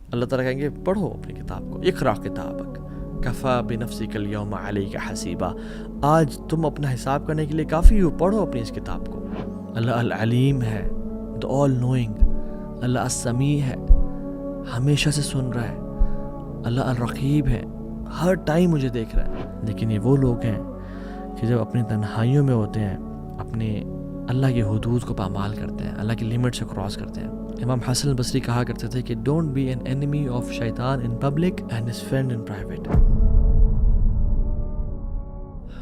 اللہ تعالیٰ کہیں گے پڑھو اپنی کتاب کو، اقرا کتابک کفا بنفسک الیوم علیک حسیبا، آج تم اپنا حساب کرنے کے لیے کافی ہو، پڑھو اپنی اس کتاب کو۔ اللہ العلیم ہے، the all knowing، اللہ السمیع ہے، ہمیشہ سے سن رہا ہے، اللہ الرقیب ہے، ہر ٹائم مجھے دیکھ رہا ہے۔ لیکن یہ وہ لوگ ہیں کہ جب اپنی تنہائیوں میں ہوتے ہیں اپنے اللہ کی حدود کو پامال کرتے ہیں، اللہ کی لمٹ سے کراس کرتے ہیں۔ امام حسن البصری کہا کرتے تھے کہ don't be an enemy of شیطان in public and his friend in private.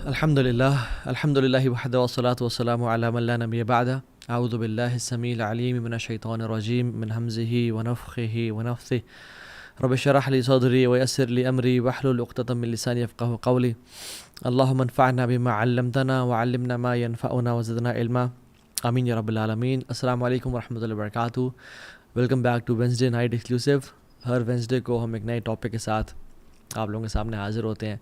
الحمدللہ وحدہ والصلاة والسلام علی من لا نبی بعدہ، اعوذ باللہ السمیع العلیم من الشیطان الرجیم من ہمزہ ونفخہ ونفثہ، رب اشرح لی صدری ویسر لی امری واحلل عقدۃ من لسانی یفقہوا قولی، اللہم انفعنا بما علمتنا وعلمنا ما ینفعنا وزدنا علما، آمین یا رب العالمین۔ السلام علیکم ورحمۃ اللہ وبرکاتہ۔ Welcome back to Wednesday night exclusive. ہر وینسڈے کو ہم ایک نئے ٹاپک کے ساتھ آپ لوگوں کے سامنے حاضر ہوتے ہیں،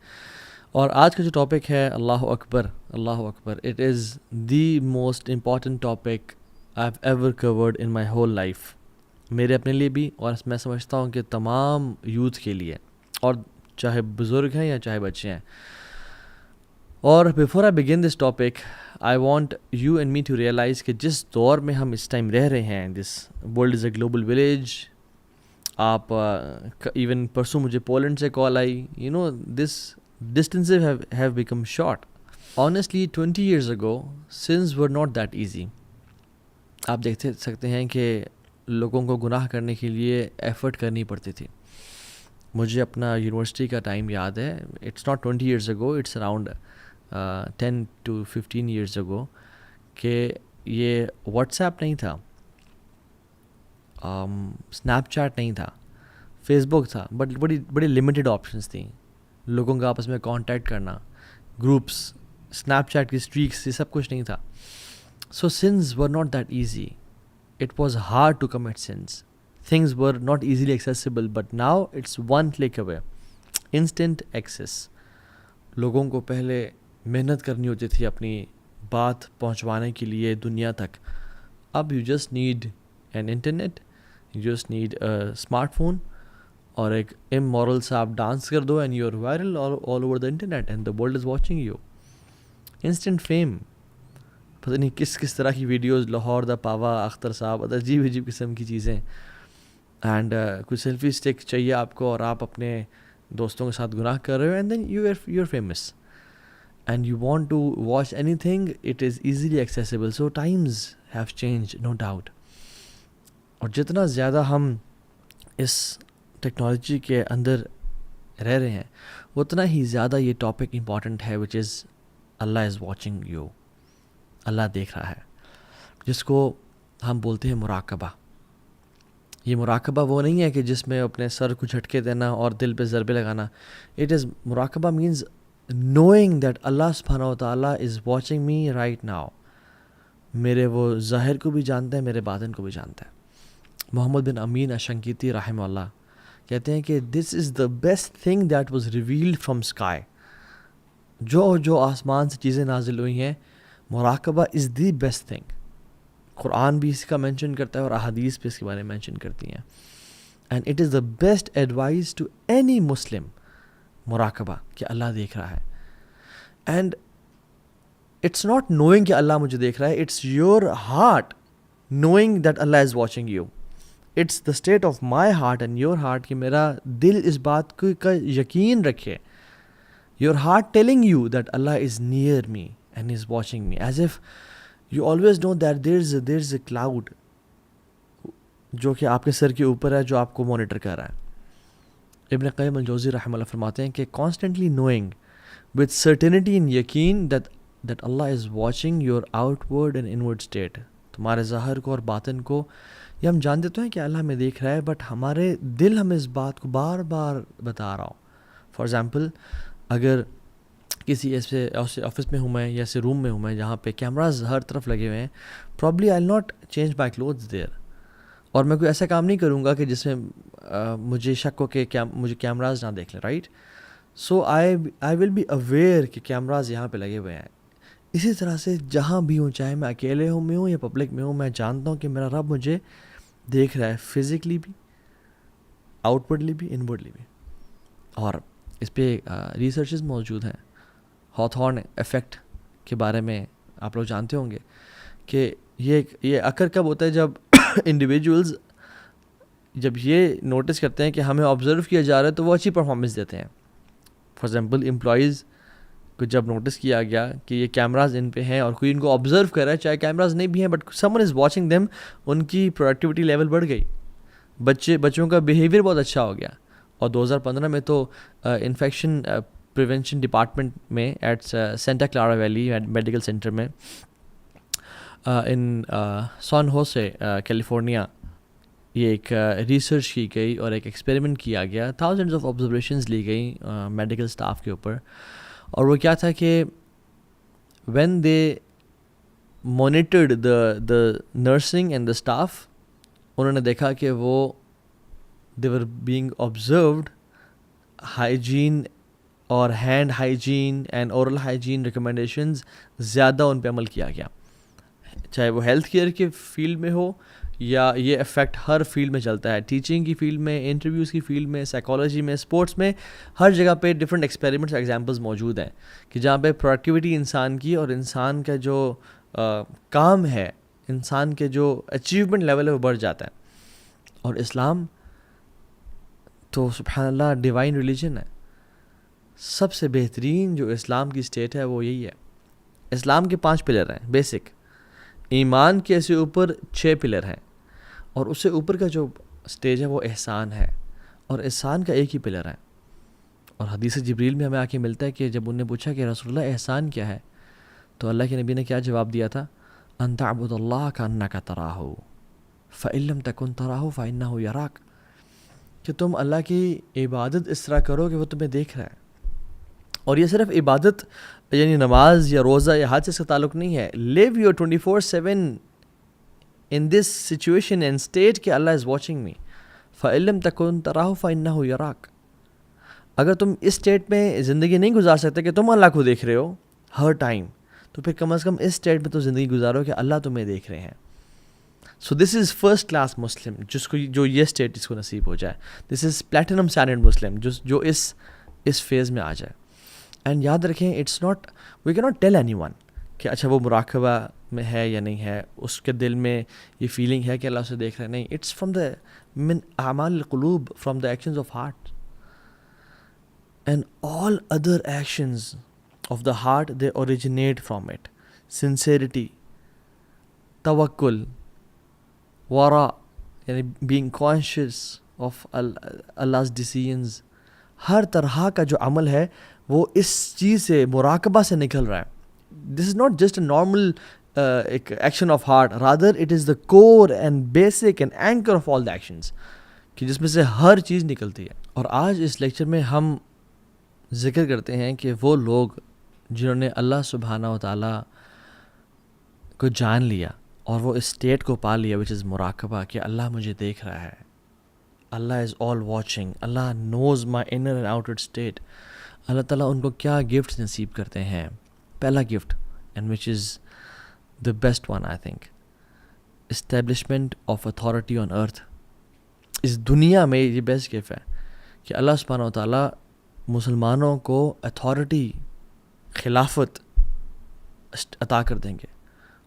اور آج کا جو ٹاپک ہے اللہ اکبر، اللہ اکبر، it is the most important topic I have ever covered in my whole life, میرے اپنے لیے بھی، اور میں سمجھتا ہوں کہ تمام یوتھ کے لیے، اور چاہے بزرگ ہیں یا چاہے بچے ہیں۔ اور before I begin this topic I want you and me to realize کہ جس دور میں ہم اس ٹائم رہ رہے ہیں، this world is a global village. آپ ایون پرسوں مجھے پولینڈ سے کال آئی، you know this distances have become short. Honestly, 20 years ago, sins were not that easy. آپ دیکھ سکتے ہیں کہ لوگوں کو گناہ کرنے کے لیے ایفرٹ کرنی پڑتی تھی۔ مجھے اپنا یونیورسٹی کا ٹائم یاد ہے، it's not 20 years ago, it's around 10 to 15 years ago، کہ یہ واٹس ایپ نہیں تھا، اسنیپ چیٹ نہیں تھا، فیس بک تھا، بٹ بڑی لمیٹڈ آپشنس تھیں لوگوں کا آپس میں کانٹیکٹ کرنا، گروپس، اسنیپ چیٹ کی اسٹریکس، یہ سب کچھ نہیں تھا۔ So sins were not that easy, it was hard to commit sins, things were not easily accessible, but now it's one click away, instant access. لوگوں کو پہلے محنت کرنی ہوتی تھی اپنی بات پہنچوانے کے لیے دنیا تک، اب you just need an internet, you just need a smart phone, اور ایک امورل سا آپ ڈانس کر دو and you are viral all over the internet and the world is watching you. Instant fame, پتہ نہیں کس طرح کی ویڈیوز، لاہور دا پاوا، اختر صاحب، عجیب قسم کی چیزیں، اینڈ کوئی سیلفی اسٹک چاہیے آپ کو، اور آپ اپنے دوستوں کے ساتھ گناہ کر رہے ہو، and then you are famous and you want to watch any thing, it is easily accessible. So Times have change, no doubt. اور جتنا زیادہ ہم اس ٹیکنالوجی کے اندر رہ رہے ہیں، اتنا ہی زیادہ یہ ٹاپک امپورٹنٹ ہے، وچ از اللہ از واچنگ یو، اللہ دیکھ رہا ہے، جس کو ہم بولتے ہیں مراقبہ۔ یہ مراقبہ وہ نہیں ہے کہ جس میں اپنے سر کو جھٹکے دینا اور دل پہ ضربے لگانا، اٹ از مراقبہ مینز نوئنگ دیٹ اللہ سبحانہ و تعالیٰ از واچنگ می رائٹ ناؤ، میرے وہ ظاہر کو بھی جانتا ہے، میرے باطن کو بھی جانتا ہے۔ محمد بن امین اشنقیطی رحمہ اللہ کہتے ہیں کہ this is the best thing that was revealed from sky, جو آسمان سے چیزیں نازل ہوئی ہیں، مراقبہ از دی بیسٹ تھنگ۔ قرآن بھی اس کا مینشن کرتا ہے اور احادیث بھی اس کے بارے میں مینشن کرتی ہیں، and it is the best advice to any Muslim, مراقبہ کہ اللہ دیکھ رہا ہے۔ اینڈ اٹس ناٹ نوئنگ کہ اللہ مجھے دیکھ رہا ہے، it's your heart knowing that Allah is watching you, it's the state of my heart and your heart کہ میرا دل اس بات کا یقین رکھے، your heart telling you that Allah is near me and is watching me, as if you always know that there is a cloud جو کہ آپ کے سر کے اوپر ہے، جو آپ کو مانیٹر کر رہا ہے۔ ابن قیم الجوزی رحمہ اللہ فرماتے ہیں کہ کانسٹنٹلی نوئنگ وتھ سرٹینٹی ان یقین that Allah is watching your out word and inward state, تمہارے ظاہر کو اور باطن کو، یہ ہم جانتے تو ہیں کہ اللہ ہمیں دیکھ رہا ہے، بٹ ہمارے دل ہمیں اس بات کو بار بار بتا رہا ہو۔ فار ایگزامپل، اگر کسی ایسے آفس میں ہوں میں، یا ایسے روم میں ہوں میں جہاں پہ کیمراز ہر طرف لگے ہوئے ہیں، probably I will not change my clothes there, اور میں کوئی ایسا کام نہیں کروں گا کہ جس میں مجھے شک ہو کہ مجھے کیمراز نہ دیکھ لیں، right? So I will be aware کہ کیمراز یہاں پہ لگے ہوئے ہیں۔ اسی طرح سے جہاں بھی ہوں، چاہے میں اکیلے میں ہوں یا پبلک میں ہوں، میں جانتا ہوں کہ میرا رب مجھے دیکھ رہا ہے، فزیکلی بھی، آؤٹ ورڈلی بھی انورڈلی بھی. اور اس پہ ریسرچز موجود ہیں. ہاتھورن ایفیکٹ کے بارے میں آپ لوگ جانتے ہوں گے کہ یہ اکر کب ہوتا ہے جب انڈیویجولز جب یہ نوٹس کرتے ہیں کہ ہمیں آبزرو کیا جا رہا ہے تو وہ اچھی پرفارمنس دیتے ہیں. فار ایگزامپل امپلائیز کو جب نوٹس کیا گیا کہ یہ کیمراز ان پہ ہیں اور کوئی ان کو آبزرو کر رہا ہے, چاہے کیمراز نہیں بھی ہیں but someone is watching them, ان کی پروڈکٹیوٹی لیول بڑھ گئی, بچوں کا بیہیویئر بہت اچھا ہو گیا. اور 2015 میں تو انفیکشن پریونشن ڈپارٹمنٹ میں at Santa Clara Valley Medical Center میں ان سان ہوسے کیلیفورنیا یہ ایک ریسرچ کی گئی اور ایک ایکسپیریمنٹ کیا گیا. تھاؤزنڈز آف آبزرویشنز لی گئیں میڈیکل اسٹاف کے اوپر, اور وہ کیا تھا کہ when they monitored the nursing and the staff, انہوں نے دیکھا کہ وہ دے ور بینگ آبزروڈ ہائیجین اور hand hygiene and oral hygiene recommendations زیادہ ان پہ عمل کیا گیا, چاہے وہ ہیلتھ کیئر کے فیلڈ میں ہو یا یہ افیکٹ ہر فیلڈ میں چلتا ہے, ٹیچنگ کی فیلڈ میں, انٹرویوز کی فیلڈ میں, سائیکالوجی میں, اسپورٹس میں, ہر جگہ پہ ڈفرینٹ ایکسپیریمنٹس ایگزامپلز موجود ہیں کہ جہاں پہ پروڈکٹیوٹی انسان کی اور انسان کا جو کام ہے, انسان کے جو اچیومنٹ لیول ہے وہ بڑھ جاتا ہے. اور اسلام تو سبحان اللہ ڈیوائن ریلیجن ہے. سب سے بہترین جو اسلام کی اسٹیٹ ہے وہ یہی ہے. اسلام کے 5 پلر ہیں بیسک, ایمان کے سے اوپر 6 پلر ہیں, اور اس سے اوپر کا جو اسٹیج ہے وہ احسان ہے, اور احسان کا ایک ہی پلر ہے. اور حدیث جبریل میں ہمیں آ کے ملتا ہے کہ جب انہوں نے پوچھا کہ رسول اللہ احسان کیا ہے, تو اللہ کے نبی نے کیا جواب دیا تھا, ان تعبد اللہ کانک تراہ فإن لم تکن تراہ فإنہ یراک, کہ تم اللہ کی عبادت اس طرح کرو کہ وہ تمہیں دیکھ رہا ہے. اور یہ صرف عبادت یعنی نماز یا روزہ یا حج سے اس کا تعلق نہیں ہے. Live your 24/7 in this situation and state کہ اللہ از واچنگ می, فإن لم تکن تراہ فإنہ یراک. اگر تم اس اسٹیٹ میں زندگی نہیں گزار سکتے کہ تم اللہ کو دیکھ رہے ہو ہر ٹائم, تو پھر کم از کم اس اسٹیٹ میں تو زندگی گزارو کہ اللہ تمہیں دیکھ رہے ہیں. سو دس از فرسٹ کلاس مسلم, جو یہ اسٹیٹ اس کو نصیب ہو جائے. دس از پلیٹینم اسٹینڈرڈ مسلم, جو اس فیز میں آ جائے. اینڈ یاد رکھیں, it's not, we can not tell anyone کہ اچھا وہ مراقبہ میں ہے یا نہیں ہے, اس کے دل میں یہ فیلنگ ہے کہ اللہ اسے دیکھ رہے ہیں. نہیں, اٹس فرام دا من اعمال القلوب, from the actions of heart. And all other actions of the heart they originate from it. Sincerity, توکل, ورا یعنی being conscious of Allah's decisions, ہر طرح کا جو عمل ہے وہ اس چیز سے, مراقبہ سے نکل رہا ہے. This is not just a normal action of heart, rather it is the core and basic and anchor of all the actions, کہ جس میں سے ہر چیز نکلتی ہے. اور آج اس لیکچر میں ہم ذکر کرتے ہیں کہ وہ لوگ جنہوں نے اللہ سبحانہ و تعالیٰ کو جان لیا اور وہ اس اسٹیٹ کو پا لیا وچ از مراقبہ, کہ اللہ مجھے دیکھ رہا ہے, اللہ از آل واچنگ, اللہ knows my inner and outer state. اللہ تعالیٰ ان کو کیا گفٹس نصیب کرتے ہیں. پہلا gift, and which is the best one I think, establishment of authority on earth. اس دنیا میں یہ بیسٹ گفٹ ہے کہ اللہ سبحانہ و تعالیٰ مسلمانوں کو اتھارٹی, خلافت عطا کر دیں گے.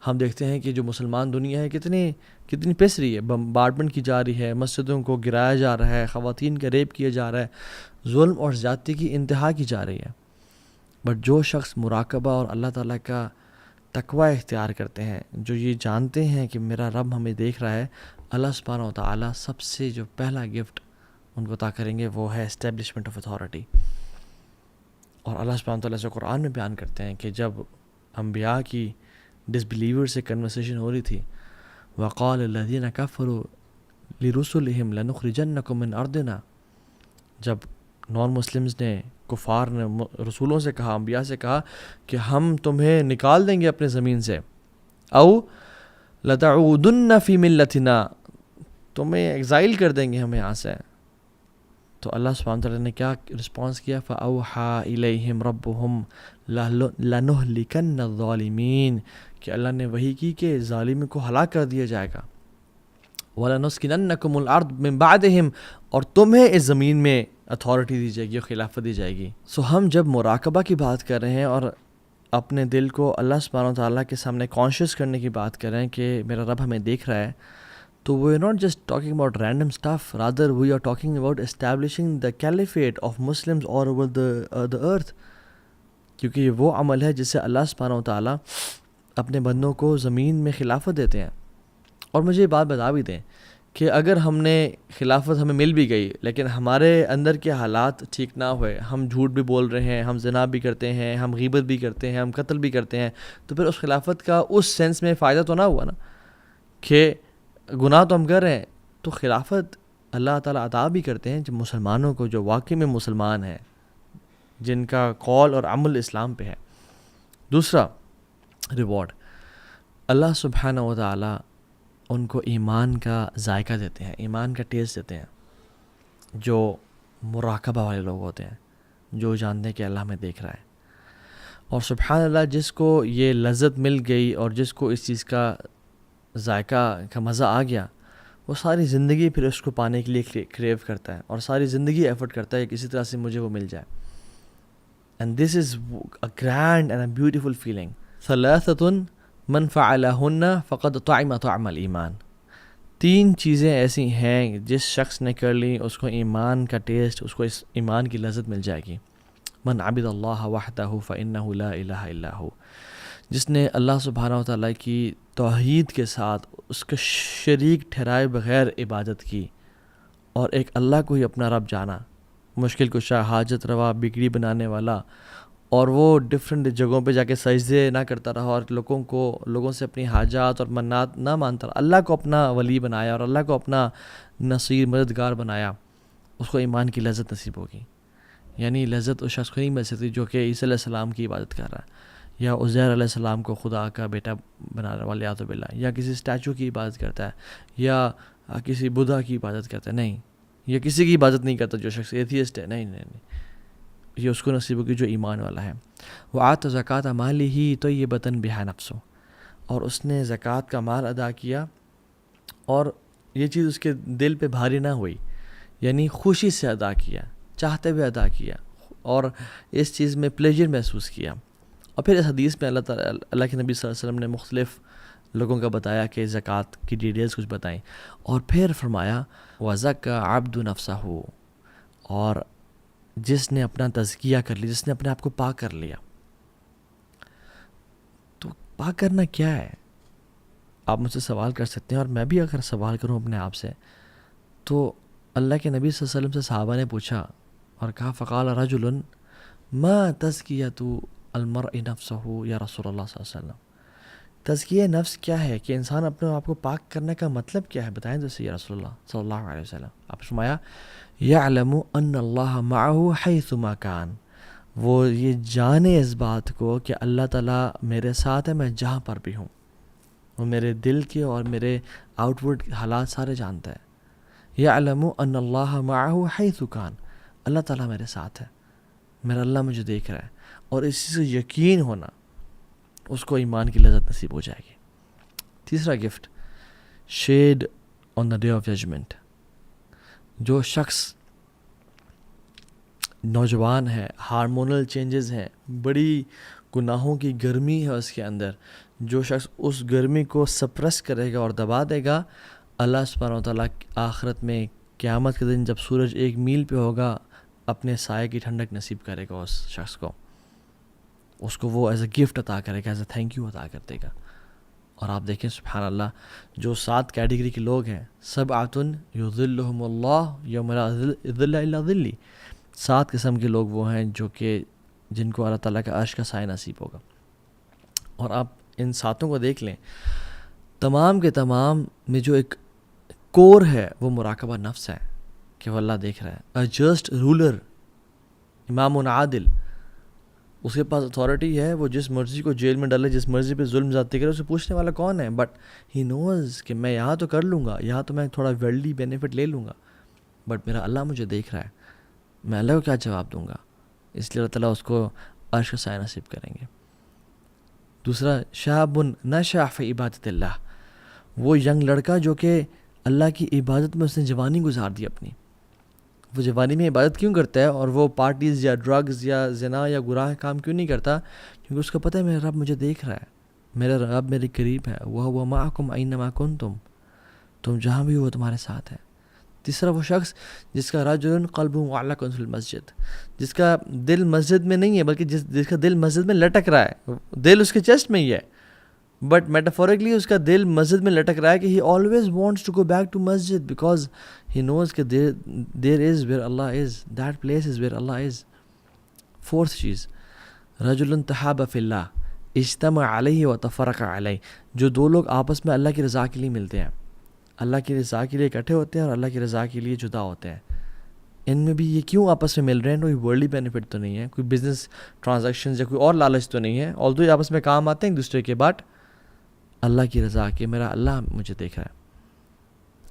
ہم دیکھتے ہیں کہ جو مسلمان دنیا ہے کتنی پس رہی ہے, بمبارڈمنٹ کی جا رہی ہے, مسجدوں کو گرایا جا رہا ہے, خواتین کا ریپ کیا جا رہا ہے, ظلم اور زیادتی کی انتہا کی جا رہی ہے. بٹ جو شخص مراقبہ اور اللہ تعالیٰ کا تقوی اختیار کرتے ہیں, جو یہ جانتے ہیں کہ میرا رب ہمیں دیکھ رہا ہے, اللہ سبحانہ و تعالیٰ سب سے جو پہلا گفٹ ان کو عطا کریں گے وہ ہے اسٹیبلشمنٹ آف اتھارٹی. اور اللہ سبحانہ و تعالیٰ سے قرآن میں بیان کرتے ہیں کہ جب انبیاء کی ڈس بلیور سے کنورسیشن ہو رہی تھی, وقال الذین کفروا لرسلہم لنخرجنکم من ارضنا, جب نان مسلمز نے, کفار نے رسولوں سے کہا, انبیاء سے کہا کہ ہم تمہیں نکال دیں گے اپنے زمین سے, او لتعودن فی ملتنا, تمہیں ایگزائل کر دیں گے ہم یہاں سے. تو اللہ سبحانہ تعالیٰ نے کیا رسپانس کیا, فَأَوْحَى إِلَيْهِمْ رَبُّهُمْ لَنُهْلِكَنَّ الظَّالِمِينَ, کہ اللہ نے وحی کی کہ ظالم کو ہلاک کر دیا جائے گا. وَلَنُسْكِنَنَّكُمُ الْأَرْضَ مِن بَعْدِهِمْ، اور تمہیں اس زمین میں اتھارٹی دی جائے گی اور خلافت دی جائے گی. سو ہم جب مراقبہ کی بات کر رہے ہیں اور اپنے دل کو اللہ سبحانہ وتعالیٰ کے سامنے کانشیس کرنے کی بات کر رہے ہیں کہ میرا رب ہمیں دیکھ رہا ہے، تو we are not just talking about random stuff, rather we are talking about establishing the caliphate of Muslims all over the earth. کیونکہ یہ وہ عمل ہے جس سے اللہ سبحانہ وتعالیٰ اپنے بندوں کو زمین میں خلافت دیتے ہیں. اور مجھے یہ بات بتا بھی دیں کہ اگر ہم نے خلافت ہمیں مل بھی گئی لیکن ہمارے اندر کے حالات ٹھیک نہ ہوئے، ہم جھوٹ بھی بول رہے ہیں، ہم زنا بھی کرتے ہیں، ہم غیبت بھی کرتے ہیں، ہم قتل بھی کرتے ہیں، تو پھر اس خلافت کا اس سینس میں فائدہ تو نہ ہوا نا کہ گناہ تو ہم کر رہے ہیں. تو خلافت اللہ تعالیٰ عطا بھی کرتے ہیں جب مسلمانوں کو، جو واقعی میں مسلمان ہیں، جن کا قول اور عمل اسلام پہ ہے. دوسرا ریوارڈ، اللہ سبحانہ و تعالیٰ ان کو ایمان کا ذائقہ دیتے ہیں، ایمان کا ٹیسٹ دیتے ہیں، جو مراقبہ والے لوگ ہوتے ہیں، جو جانتے ہیں کہ اللہ ہمیں دیکھ رہا ہے. اور سبحان اللہ، جس کو یہ لذت مل گئی اور جس کو اس چیز کا ذائقہ کا مزہ آ گیا، وہ ساری زندگی پھر اس کو پانے کے لیے کریو کرتا ہے اور ساری زندگی ایفرٹ کرتا ہے کہ کسی طرح سے مجھے وہ مل جائے. And this is a grand and a beautiful feeling. ثلاثۃ من فعلہن فقد طعم طعم الایمان. 3 چیزیں ایسی ہیں جس شخص نے کر لی اس کو ایمان کا ٹیسٹ، اس کو اس ایمان کی لذت مل جائے گی. من عبد اللہ وحدہ فإنہ لا الہ الا ہو. جس نے اللہ سبحانہ وتعالیٰ کی توحید کے ساتھ اس کا شریک ٹھہرائے بغیر عبادت کی اور ایک اللہ کو ہی اپنا رب جانا، مشکل کشا، حاجت روا، بگڑی بنانے والا، اور وہ ڈفرینٹ جگہوں پہ جا کے سجدے نہ کرتا رہا اور لوگوں سے اپنی حاجات اور منات نہ مانتا رہا، اللہ کو اپنا ولی بنایا اور اللہ کو اپنا نصیر مددگار بنایا، اس کو ایمان کی لذت نصیب ہوگی. یعنی لذت اس شخص کو نہیں مل سکتی جو کہ عیسیٰ علیہ السلام کی عبادت کر رہا ہے، یا عزیر علیہ السلام کو خدا کا بیٹا بنانے والیاذ باللہ، یا کسی اسٹیچو کی عبادت کرتا ہے، یا کسی بدھا کی عبادت کرتا ہے. نہیں، یا کسی کی عبادت نہیں کرتا جو شخص ایتھیسٹ ہے. نہیں، یہ اس کو نصیب ہوگی جو ایمان والا ہے. وآت زکوٰۃ مالہ طیبۃ بہا نفسہ، اور اس نے زکوٰۃ کا مال ادا کیا اور یہ چیز اس کے دل پہ بھاری نہ ہوئی، یعنی خوشی سے ادا کیا، چاہتے ہوئے ادا کیا اور اس چیز میں پلیجر محسوس کیا. اور پھر اس حدیث میں اللہ کے نبی صلی اللہ علیہ وسلم نے مختلف لوگوں کا بتایا کہ زکوٰۃ کی ڈیٹیلز کچھ بتائیں، اور پھر فرمایا وَزَكَّى عَبْدُ نَفْسَهُ، اور جس نے اپنا تزکیہ کر لیا، جس نے اپنے آپ کو پاک کر لیا. تو پاک کرنا کیا ہے؟ آپ مجھ سے سوال کر سکتے ہیں، اور میں بھی اگر سوال کروں اپنے آپ سے، تو اللہ کے نبی صلی اللہ علیہ وسلم سے صحابہ نے پوچھا اور کہا فقال رجل ما تزکیۃ المرء نفسہ یا رسول اللہ صلی اللہ علیہ وسلم. تزکیہ نفس کیا ہے، کہ انسان اپنے آپ کو پاک کرنے کا مطلب کیا ہے، بتائیں تو صحیح یا رسول اللہ صلی اللہ علیہ وسلم. آپ نے فرمایا یعلم ان اللہ معہ حیث ما کان، وہ یہ جانے اس بات کو کہ اللہ تعالیٰ میرے ساتھ ہے، میں جہاں پر بھی ہوں. وہ میرے دل کے اور میرے آؤٹ ورڈ حالات سارے جانتا ہے. یعلم ان اللہ معہ حیث کان، اللہ تعالیٰ میرے ساتھ ہے، میرا اللہ مجھے دیکھ رہا ہے. اور اسی سے یقین ہونا، اس کو ایمان کی لذت نصیب ہو جائے گی. تیسرا gift, shade on the day of judgement. جو شخص نوجوان ہے، ہارمونل چینجز ہیں، بڑی گناہوں کی گرمی ہے اس کے اندر، جو شخص اس گرمی کو سپریس کرے گا اور دبا دے گا، اللہ سبحانہ و تعالیٰ آخرت میں قیامت کے دن جب سورج 1 میل پہ ہوگا، اپنے سائے کی ٹھنڈک نصیب کرے گا اس شخص کو. اس کو وہ ایز اے گفٹ عطا کرے گا، ایز اے تھینک یو عطا کر دے گا. اور آپ دیکھیں سبحان اللہ، جو 7 کیٹیگری کے لوگ ہیں، سبعۃ یظلھم اللہ یوم لا ظل الا ظلہ، 7 قسم کے لوگ وہ ہیں جو کہ جن کو اللہ تعالیٰ کا عرش کا سایہ نصیب ہوگا. اور آپ ان 7 کو دیکھ لیں، تمام کے تمام میں جو ایک کور ہے وہ مراقبہ نفس ہے کہ وہ اللہ دیکھ رہا ہے. اے جسٹ رولر، امام عادل، اس کے پاس اتھارٹی ہے، وہ جس مرضی کو جیل میں ڈالے، جس مرضی پہ ظلم زیادتی کرے، اسے پوچھنے والا کون ہے؟ بٹ ہی نوز کہ میں یہاں تو کر لوں گا، یہاں تو میں تھوڑا ورلڈلی بینیفٹ لے لوں گا، بٹ میرا اللہ مجھے دیکھ رہا ہے، میں اللہ کو کیا جواب دوں گا؟ اس لیے اللہ تعالیٰ اس کو عرش کا سایہ نصیب کریں گے. دوسرا، شاب نشأ فی عبادت اللہ، وہ ینگ لڑکا جو کہ اللہ کی عبادت میں اس نے جوانی گزار دی اپنی. وہ جوانی میں عبادت کیوں کرتا ہے اور وہ پارٹیز یا ڈرگز یا زنا یا گناہ کام کیوں نہیں کرتا؟ کیونکہ اس کو پتہ ہے میرا رب مجھے دیکھ رہا ہے, میرا رب میرے قریب ہے. وَهُوَ مَعَكُمْ أَيْنَمَا كُنْتُمْ, تم جہاں بھی ہو تمہارے ساتھ ہے. تیسرا وہ شخص جس کا رجل قلبہ معلق فی المسجد, جس کا دل مسجد میں نہیں ہے بلکہ جس کا دل مسجد میں لٹک رہا ہے. دل اس کے چیسٹ میں ہی ہے بٹ میٹافورکلی اس کا دل مسجد میں لٹک رہا ہے کہ he always wants to go back to مسجد بیکاز ہی نوز کہ دیر از ویئر اللہ is, that place is where اللہ از. فورتھ چیز, رجل تحاب فی اللہ اجتمع علیہ و تفرق علیہ, جو دو لوگ آپس میں اللہ کی رضا کے لیے ملتے ہیں, اللہ کی رضا کے لیے اکٹھے ہوتے ہیں اور اللہ کی رضا کے لیے جدا ہوتے ہیں. ان میں بھی یہ کیوں آپس میں مل رہے ہیں؟ کوئی ورلڈلی بینیفٹ تو نہیں ہے, کوئی بزنس ٹرانزیکشنز یا کوئی اور لالچ تو نہیں ہے, آلدو یہ آپس میں کام آتے ہیں ایک دوسرے کے, بٹ اللہ کی رضا کہ میرا اللہ مجھے دیکھ رہا ہے.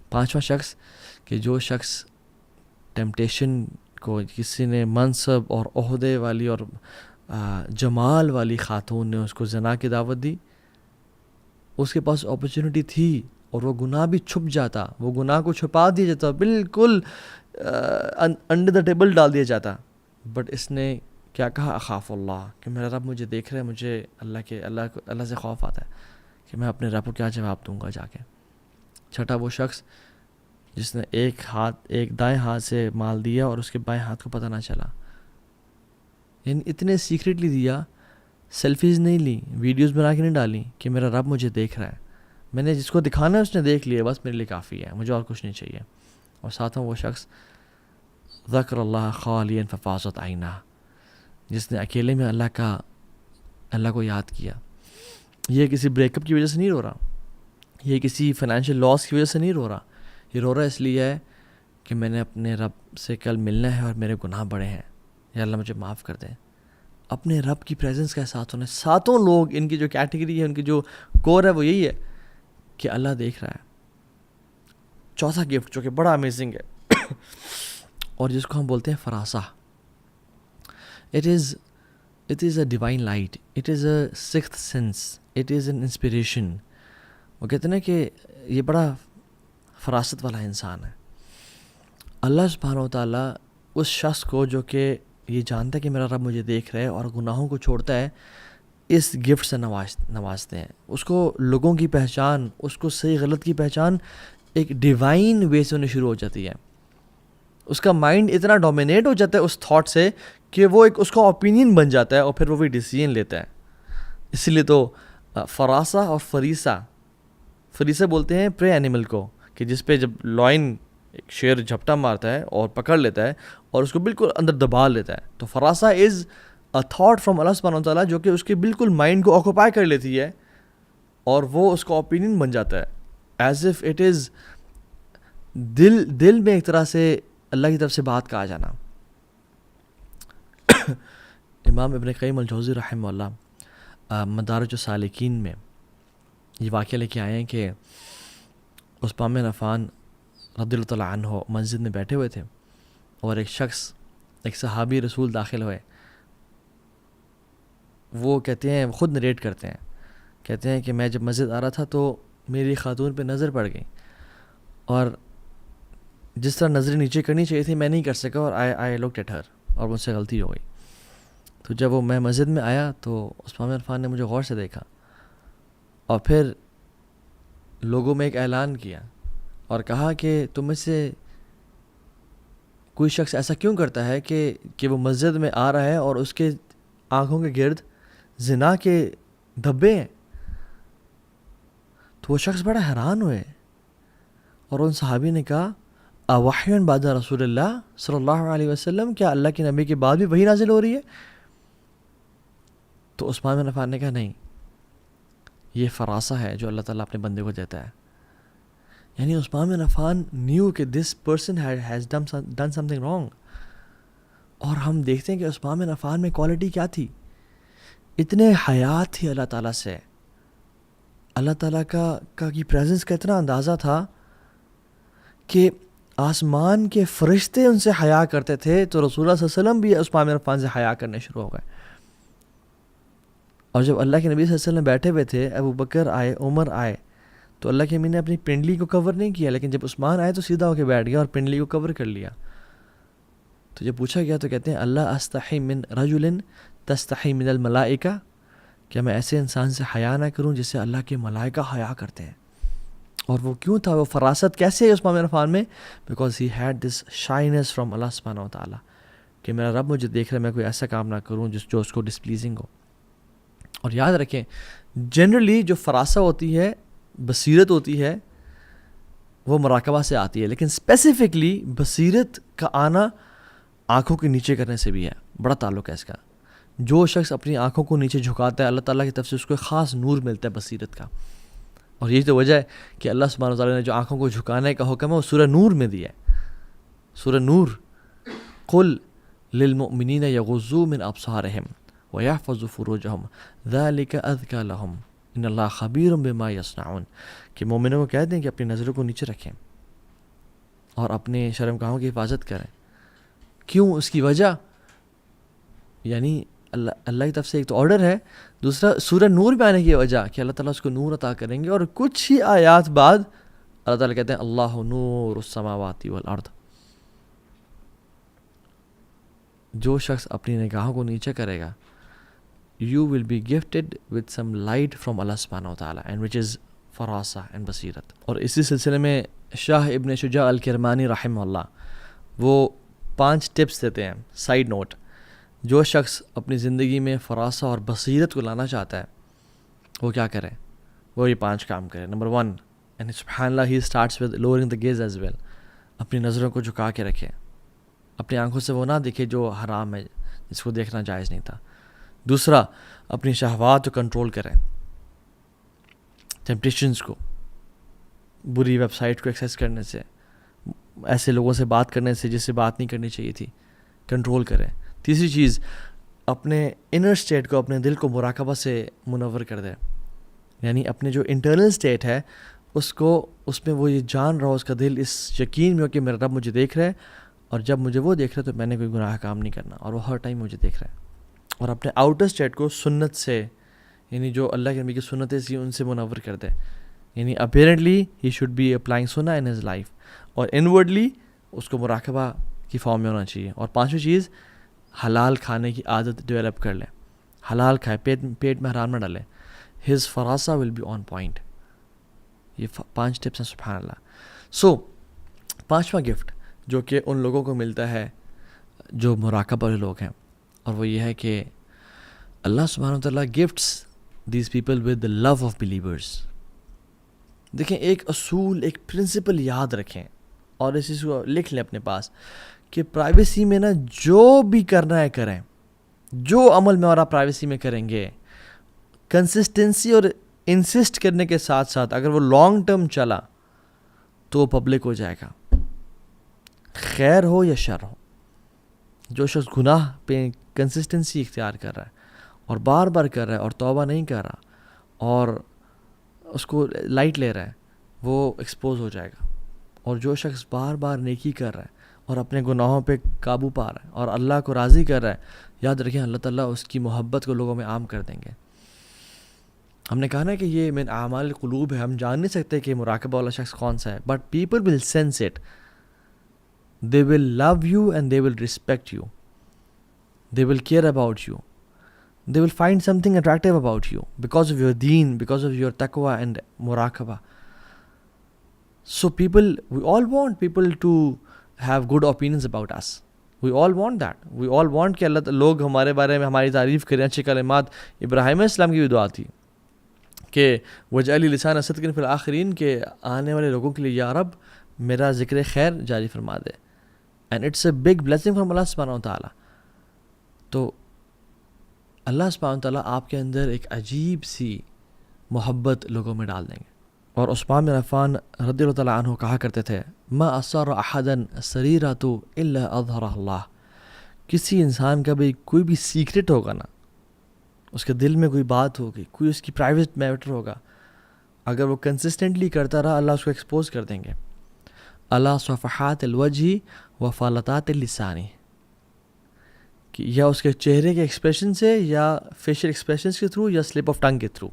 پانچواں شخص کہ جو شخص ٹیمپٹیشن کو, کسی نے منصب اور عہدے والی اور جمال والی خاتون نے اس کو زنا کی دعوت دی, اس کے پاس اپرچونٹی تھی اور وہ گناہ بھی چھپ جاتا, وہ گناہ کو چھپا دیا جاتا, بالکل انڈر دا ٹیبل ڈال دیا جاتا, بٹ اس نے کیا کہا؟ اخاف اللہ, کہ میرا رب مجھے دیکھ رہا ہے, مجھے اللہ سے خوف آتا ہے کہ میں اپنے رب کو کیا جواب دوں گا جا کے. چھٹا وہ شخص جس نے ایک دائیں ہاتھ سے مال دیا اور اس کے بائیں ہاتھ کو پتہ نہ چلا, یعنی اتنے سیکریٹلی دیا, سیلفیز نہیں لی, ویڈیوز بنا کے نہیں ڈالی کہ میرا رب مجھے دیکھ رہا ہے, میں نے جس کو دکھانا ہے اس نے دیکھ لیا, بس میرے لیے کافی ہے, مجھے اور کچھ نہیں چاہیے. اور ساتھ وہ شخص ذکر اللہ خالیا ففاضت عینہ, جس نے اکیلے میں اللہ کو یاد کیا. یہ کسی بریک اپ کی وجہ سے نہیں رو رہا, یہ کسی فائنینشیل لاس کی وجہ سے نہیں رو رہا, یہ رو رہا اس لیے ہے کہ میں نے اپنے رب سے کل ملنا ہے اور میرے گناہ بڑے ہیں, یا اللہ مجھے معاف کر دیں. اپنے رب کی پریزنس کے ساتھ ہونے. ساتوں لوگ ان کی جو کیٹیگری ہے, ان کی جو کور ہے وہ یہی ہے کہ اللہ دیکھ رہا ہے. چوتھا گفٹ جو کہ بڑا امیزنگ ہے اور جس کو ہم بولتے ہیں فراسہ. It is a divine light, it is a sixth sense, it is an inspiration. وہ کہتے ہیں کہ یہ بڑا فراست والا انسان ہے. اللہ سبحانہ و تعالیٰ اس شخص کو جو کہ یہ جانتا ہے کہ میرا رب مجھے دیکھ رہا ہے اور گناہوں کو چھوڑتا ہے, اس گفٹ سے نوازتے ہیں. اس کو لوگوں کی پہچان, اس کو صحیح غلط کی پہچان ایک ڈیوائن وے سے ہونے شروع ہو جاتی ہے. اس کا مائنڈ اتنا ڈومینیٹ ہو جاتا ہے اس تھاٹ سے کہ وہ ایک اس کا اوپینین بن جاتا ہے اور پھر وہ بھی ڈیسیژن لیتا ہے. اسی لیے تو فراسہ اور فریسہ بولتے ہیں پرے اینیمل کو, کہ جس پہ جب لائن ایک شیر جھپٹا مارتا ہے اور پکڑ لیتا ہے اور اس کو بالکل اندر دبا لیتا ہے, تو فراسہ از اے تھاٹ فرام اللہ سبحانہ وتعالیٰ جو کہ اس کے بالکل مائنڈ کو آکوپائی کر لیتی ہے اور وہ اس کا اوپینین بن جاتا ہے, ایز اف اٹ از دل میں ایک طرح سے اللہ کی طرف سے بات کا آ جانا. امام ابن قیم الجوزی رحمہ اللہ مدارج السالکین میں یہ واقعہ لے کے آئے ہیں کہ عثمان بن عفان رضی اللہ تعالیٰ عنہ مسجد میں بیٹھے ہوئے تھے اور ایک صحابی رسول داخل ہوئے. وہ کہتے ہیں, خود نریٹ کرتے ہیں, کہتے ہیں کہ میں جب مسجد آ رہا تھا تو میری خاتون پہ نظر پڑ گئی اور جس طرح نظریں نیچے کرنی چاہیے تھی میں نہیں کر سکا اور آئی لکڈ ایٹ ہر, اور مجھ سے غلطی ہو گئی. تو جب وہ میں مسجد میں آیا تو عثمان بن عفان نے مجھے غور سے دیکھا اور پھر لوگوں میں ایک اعلان کیا اور کہا کہ تم میں سے کوئی شخص ایسا کیوں کرتا ہے کہ وہ مسجد میں آ رہا ہے اور اس کے آنکھوں کے گرد زنا کے دھبے ہیں. تو وہ شخص بڑا حیران ہوئے اور ان صحابی نے کہا اوحی بعد رسول اللہ صلی اللہ علیہ وسلم, کیا اللہ کے نبی کے بعد بھی وہی نازل ہو رہی ہے؟ تو عثمان بن عفان نے کہا نہیں, یہ فراسہ ہے جو اللہ تعالیٰ اپنے بندے کو دیتا ہے. یعنی عثمان بن عفان نیو کہ this person has done some thing wrong. اور ہم دیکھتے ہیں کہ عثمان بن عفان میں کوالٹی کیا تھی, اتنے حیات تھی اللہ تعالیٰ سے, اللہ تعالیٰ کا کی پریزنس کا اتنا اندازہ تھا کہ آسمان کے فرشتے ان سے حیا کرتے تھے, تو رسول اللہ صلی اللہ علیہ وسلم بھی عثمان بن عفان سے حیا کرنے شروع ہو گئے. اور جب اللہ کے نبی صلی اللہ علیہ وسلم بیٹھے ہوئے تھے, ابو بکر آئے, عمر آئے, تو اللہ کے امین نے اپنی پنڈلی کو کور نہیں کیا, لیکن جب عثمان آئے تو سیدھا ہو کے بیٹھ گیا اور پنڈلی کو کور کر لیا. تو جب پوچھا گیا تو کہتے ہیں اللہ استحی من رجل تستحی من الملائکہ, کیا میں ایسے انسان سے حیا نہ کروں جس سے اللہ کے ملائکہ حیا کرتے ہیں. اور وہ کیوں تھا, وہ فراست کیسے ہے عثمان بن عفان میں؟ Because he had this shines from اللہ سبحانہ و تعالیٰ, کہ میرا رب مجھے دیکھ رہا ہے, میں کوئی ایسا کام نہ کروں جو اس کو ڈسپلیزنگ ہو. اور یاد رکھیں جنرلی جو فراسہ ہوتی ہے, بصیرت ہوتی ہے, وہ مراقبہ سے آتی ہے, لیکن اسپیسیفکلی بصیرت کا آنا آنکھوں کے نیچے کرنے سے بھی ہے, بڑا تعلق ہے اس کا. جو شخص اپنی آنکھوں کو نیچے جھکاتا ہے اللہ تعالیٰ کی طرف سے اس کو ایک خاص نور ملتا ہے بصیرت کا. اور یہی تو وجہ ہے کہ اللہ سبحانہ و تعالیٰ نے جو آنکھوں کو جھکانے کا حکم ہے وہ سورہ نور میں دیا ہے. سورہ نور, قل للمؤمنین یغضوا من ابصارہم ویحفظوا فروجہم ذلک ازکی لہم ان اللہ خبیر بما یصنعون, کہ مومنوں کو کہہ دیں کہ اپنی نظروں کو نیچے رکھیں اور اپنے شرمگاہوں کی حفاظت کریں. کیوں؟ اس کی وجہ یعنی اللہ کی طرف سے ایک تو آرڈر ہے, دوسرا سورہ نور میں آنے کی وجہ کہ اللہ تعالیٰ اس کو نور عطا کریں گے. اور کچھ ہی آیات بعد اللہ تعالیٰ کہتے ہیں اللہ نور السماوات والارض. جو شخص اپنی نگاہوں کو نیچے کرے گا you will be gifted with some light from Allah subhanahu wa ta'ala and which is فراسہ and بصیرت. اور اسی سلسلے میں شاہ ابن شجاع الکرمانی رحمہ اللہ وہ 5 ٹپس دیتے ہیں. سائیڈ نوٹ, جو شخص اپنی زندگی میں فراسہ اور بصیرت کو لانا چاہتا ہے وہ کیا کرے, وہ یہ 5 کام کرے. نمبر 1, and سبحان اللہ he starts with lowering the gaze as well. اپنی نظروں کو جھکا کے رکھے, اپنی آنکھوں سے وہ نہ دیکھے جو حرام ہے, جس کو دیکھنا جائز نہیں تھا. دوسرا, اپنی شہوات کو کنٹرول کریں, ٹیمپٹیشنز کو, بری ویب سائٹ کو ایکسیس کرنے سے, ایسے لوگوں سے بات کرنے سے جس سے بات نہیں کرنی چاہیے تھی, کنٹرول کریں. تیسری چیز, اپنے انر اسٹیٹ کو, اپنے دل کو مراقبہ سے منور کر دیں, یعنی اپنے جو انٹرنل اسٹیٹ ہے اس کو, اس میں وہ یہ جان رہا ہو, اس کا دل اس یقین میں ہو کہ میرا رب مجھے دیکھ رہا ہے, اور جب مجھے وہ دیکھ رہا ہے تو میں نے کوئی گناہ کام نہیں کرنا, اور وہ ہر ٹائم مجھے دیکھ رہا ہے. اور اپنے آؤٹر اسٹیٹ کو سنت سے, یعنی جو اللہ کے نبی کی سنتیں سی ان سے منور کر دے, یعنی apparently he should be applying سنہ ان ہز لائف, اور انورڈلی اس کو مراقبہ کی فارم میں ہونا چاہیے. اور 5ویں چیز, حلال کھانے کی عادت ڈیولپ کر لیں, حلال کھائے, پیٹ میں حرام نہ ڈالیں. ہز فراسہ ول بی آن پوائنٹ. یہ 5 ٹپس ہیں سبحان اللہ. سو 5واں گفٹ جو کہ ان لوگوں کو ملتا ہے جو مراقبہ والے لوگ ہیں, اور وہ یہ ہے کہ اللہ سبحانہ وتعالیٰ gifts these people with the love of believers. دیکھیں ایک اصول, ایک پرنسپل یاد رکھیں اور اس چیز کو لکھ لیں اپنے پاس کہ پرائیویسی میں نا جو بھی کرنا ہے کریں, جو عمل میں اور آپ پرائیویسی میں کریں گے, کنسسٹنسی اور انسسٹ کرنے کے ساتھ ساتھ اگر وہ لانگ ٹرم چلا تو وہ پبلک ہو جائے گا, خیر ہو یا شر ہو. جو شخص گناہ پہ کنسسٹنسی اختیار کر رہا ہے اور بار بار کر رہا ہے اور توبہ نہیں کر رہا اور اس کو لائٹ لے رہا ہے, وہ ایکسپوز ہو جائے گا. اور جو شخص بار بار نیکی کر رہا ہے اور اپنے گناہوں پہ قابو پا رہا ہے اور اللہ کو راضی کر رہا ہے, یاد رکھیں اللہ تعالیٰ اس کی محبت کو لوگوں میں عام کر دیں گے. ہم نے کہا نا کہ یہ من اعمال القلوب ہے, ہم جان نہیں سکتے کہ مراقبہ والا شخص کون سا ہے, but people will sense it. They will love you and they will respect you. They will care about you. They will find something attractive about you because of your deen, because of your taqwa and muraqabah. So we all want people to have good opinions about us. We all want that. We all want کہ اللہ لوگ ہمارے بارے میں ہماری تعریف کریں, اچھے کلمات. ابراہیم علیہ السلام کی بھی دعا تھی کہ وجعل لسان صدق فی الآخرین, کہ آنے والے لوگوں کے لیے یا رب میرا ذکر خیر جاری فرما دے. And it's a big blessing from Allah subhanahu wa ta'ala. تو اللہ سبحانہ وتعالیٰ آپ کے اندر ایک عجیب سی محبت لوگوں میں ڈال دیں گے. اور عثمان بن عفان رضی اللہ تعالیٰ عنہ کہا کرتے تھے ما اسر احدا سریرۃ الا اظہرہ اللہ. کسی انسان کا بھی کوئی بھی سیکرٹ ہوگا نا, اس کے دل میں کوئی بات ہوگی, کوئی اس کی پرائیویٹ میٹر ہوگا, اگر وہ کنسسٹنٹلی کرتا رہا اللہ اس کو ایکسپوز کر دیں گے. اللہ صفحات الوجہ و فالتات اللسانی, کہ یا اس کے چہرے کے ایکسپریشن سے یا فیشل ایکسپریشنز کے تھرو یا سلپ آف ٹنگ کے تھرو.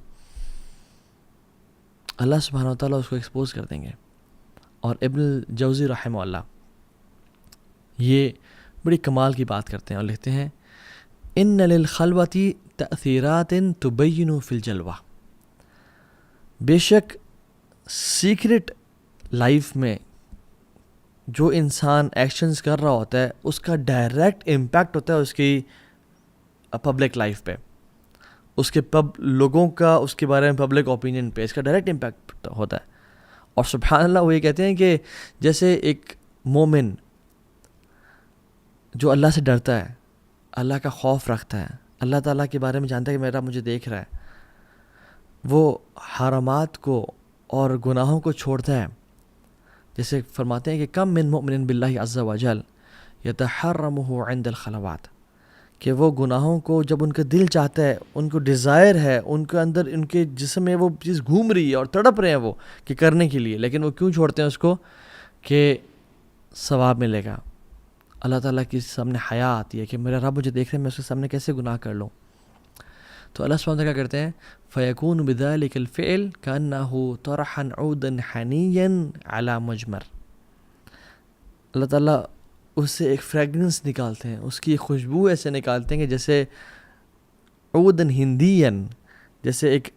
اللہ سبحانہ و تعالیٰ اس کو ایکسپوز کر دیں گے. اور ابن الجوزی رحمہ اللہ یہ بڑی کمال کی بات کرتے ہیں اور لکھتے ہیں ان للخلوتی تأثیرات تبین فی الجلوہ. بے شک سیکرٹ لائف میں جو انسان ایکشنز کر رہا ہوتا ہے اس کا ڈائریکٹ امپیکٹ ہوتا ہے اس کی پبلک لائف پہ, اس کے لوگوں کا اس کے بارے میں پبلک اوپینین پہ اس کا ڈائریکٹ امپیکٹ ہوتا ہے. اور سبحان اللہ وہ یہ کہتے ہیں کہ جیسے ایک مومن جو اللہ سے ڈرتا ہے, اللہ کا خوف رکھتا ہے, اللہ تعالیٰ کے بارے میں جانتا ہے کہ میرا مجھے دیکھ رہا ہے, وہ حرامات کو اور گناہوں کو چھوڑتا ہے. جیسے فرماتے ہیں کہ کم من مؤمن باللہ عز وجل یتحرمہ عند الخلوات, کہ وہ گناہوں کو جب ان کا دل چاہتا ہے, ان کو ڈیزائر ہے, ان کے اندر ان کے جسم میں وہ چیز گھوم رہی ہے اور تڑپ رہے ہیں وہ کہ کرنے کے لیے, لیکن وہ کیوں چھوڑتے ہیں اس کو کہ ثواب ملے گا. اللہ تعالیٰ کے سامنے حیا آتی ہے کہ میرا رب مجھے دیکھ رہے ہیں, میں اس کے سامنے کیسے گناہ کر لوں. تو اللہ سبحانہ کیا کرتے ہیں فَيَكُونُ بِذَلِكَ الْفِعْلِ كَأَنَّهُ طَرَحًا عُودًا حَنِيًّا عَلَى مُجْمَرٍ. اللہ تعالیٰ اس سے ایک فریگرنس نکالتے ہیں, اس کی خوشبو ایسے نکالتے ہیں کہ جیسے عودن ہندین, جیسے ایک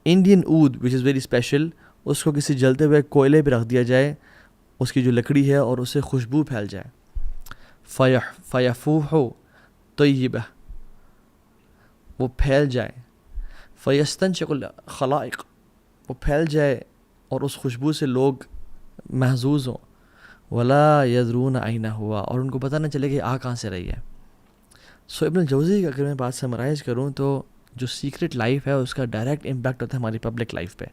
انڈین عود وچ از ویری اسپیشل, اس کو کسی جلتے ہوئے کوئلے پہ رکھ دیا جائے, اس کی جو لکڑی ہے, اور اسے خوشبو پھیل جائے. فیفوح طیبہ, وہ پھیل جائے. فیستنشق الخلائق, وہ پھیل جائے اور اس خوشبو سے لوگ محظوظ ہوں. ولا یدرون اینا ہوا, اور ان کو پتہ نہ چلے کہ آ کہاں سے رہی ہے. سو ابن الجوزی کا اگر میں بات سمرائز کروں تو جو سیکرٹ لائف ہے اس کا ڈائریکٹ امپیکٹ ہوتا ہے ہماری پبلک لائف پہ.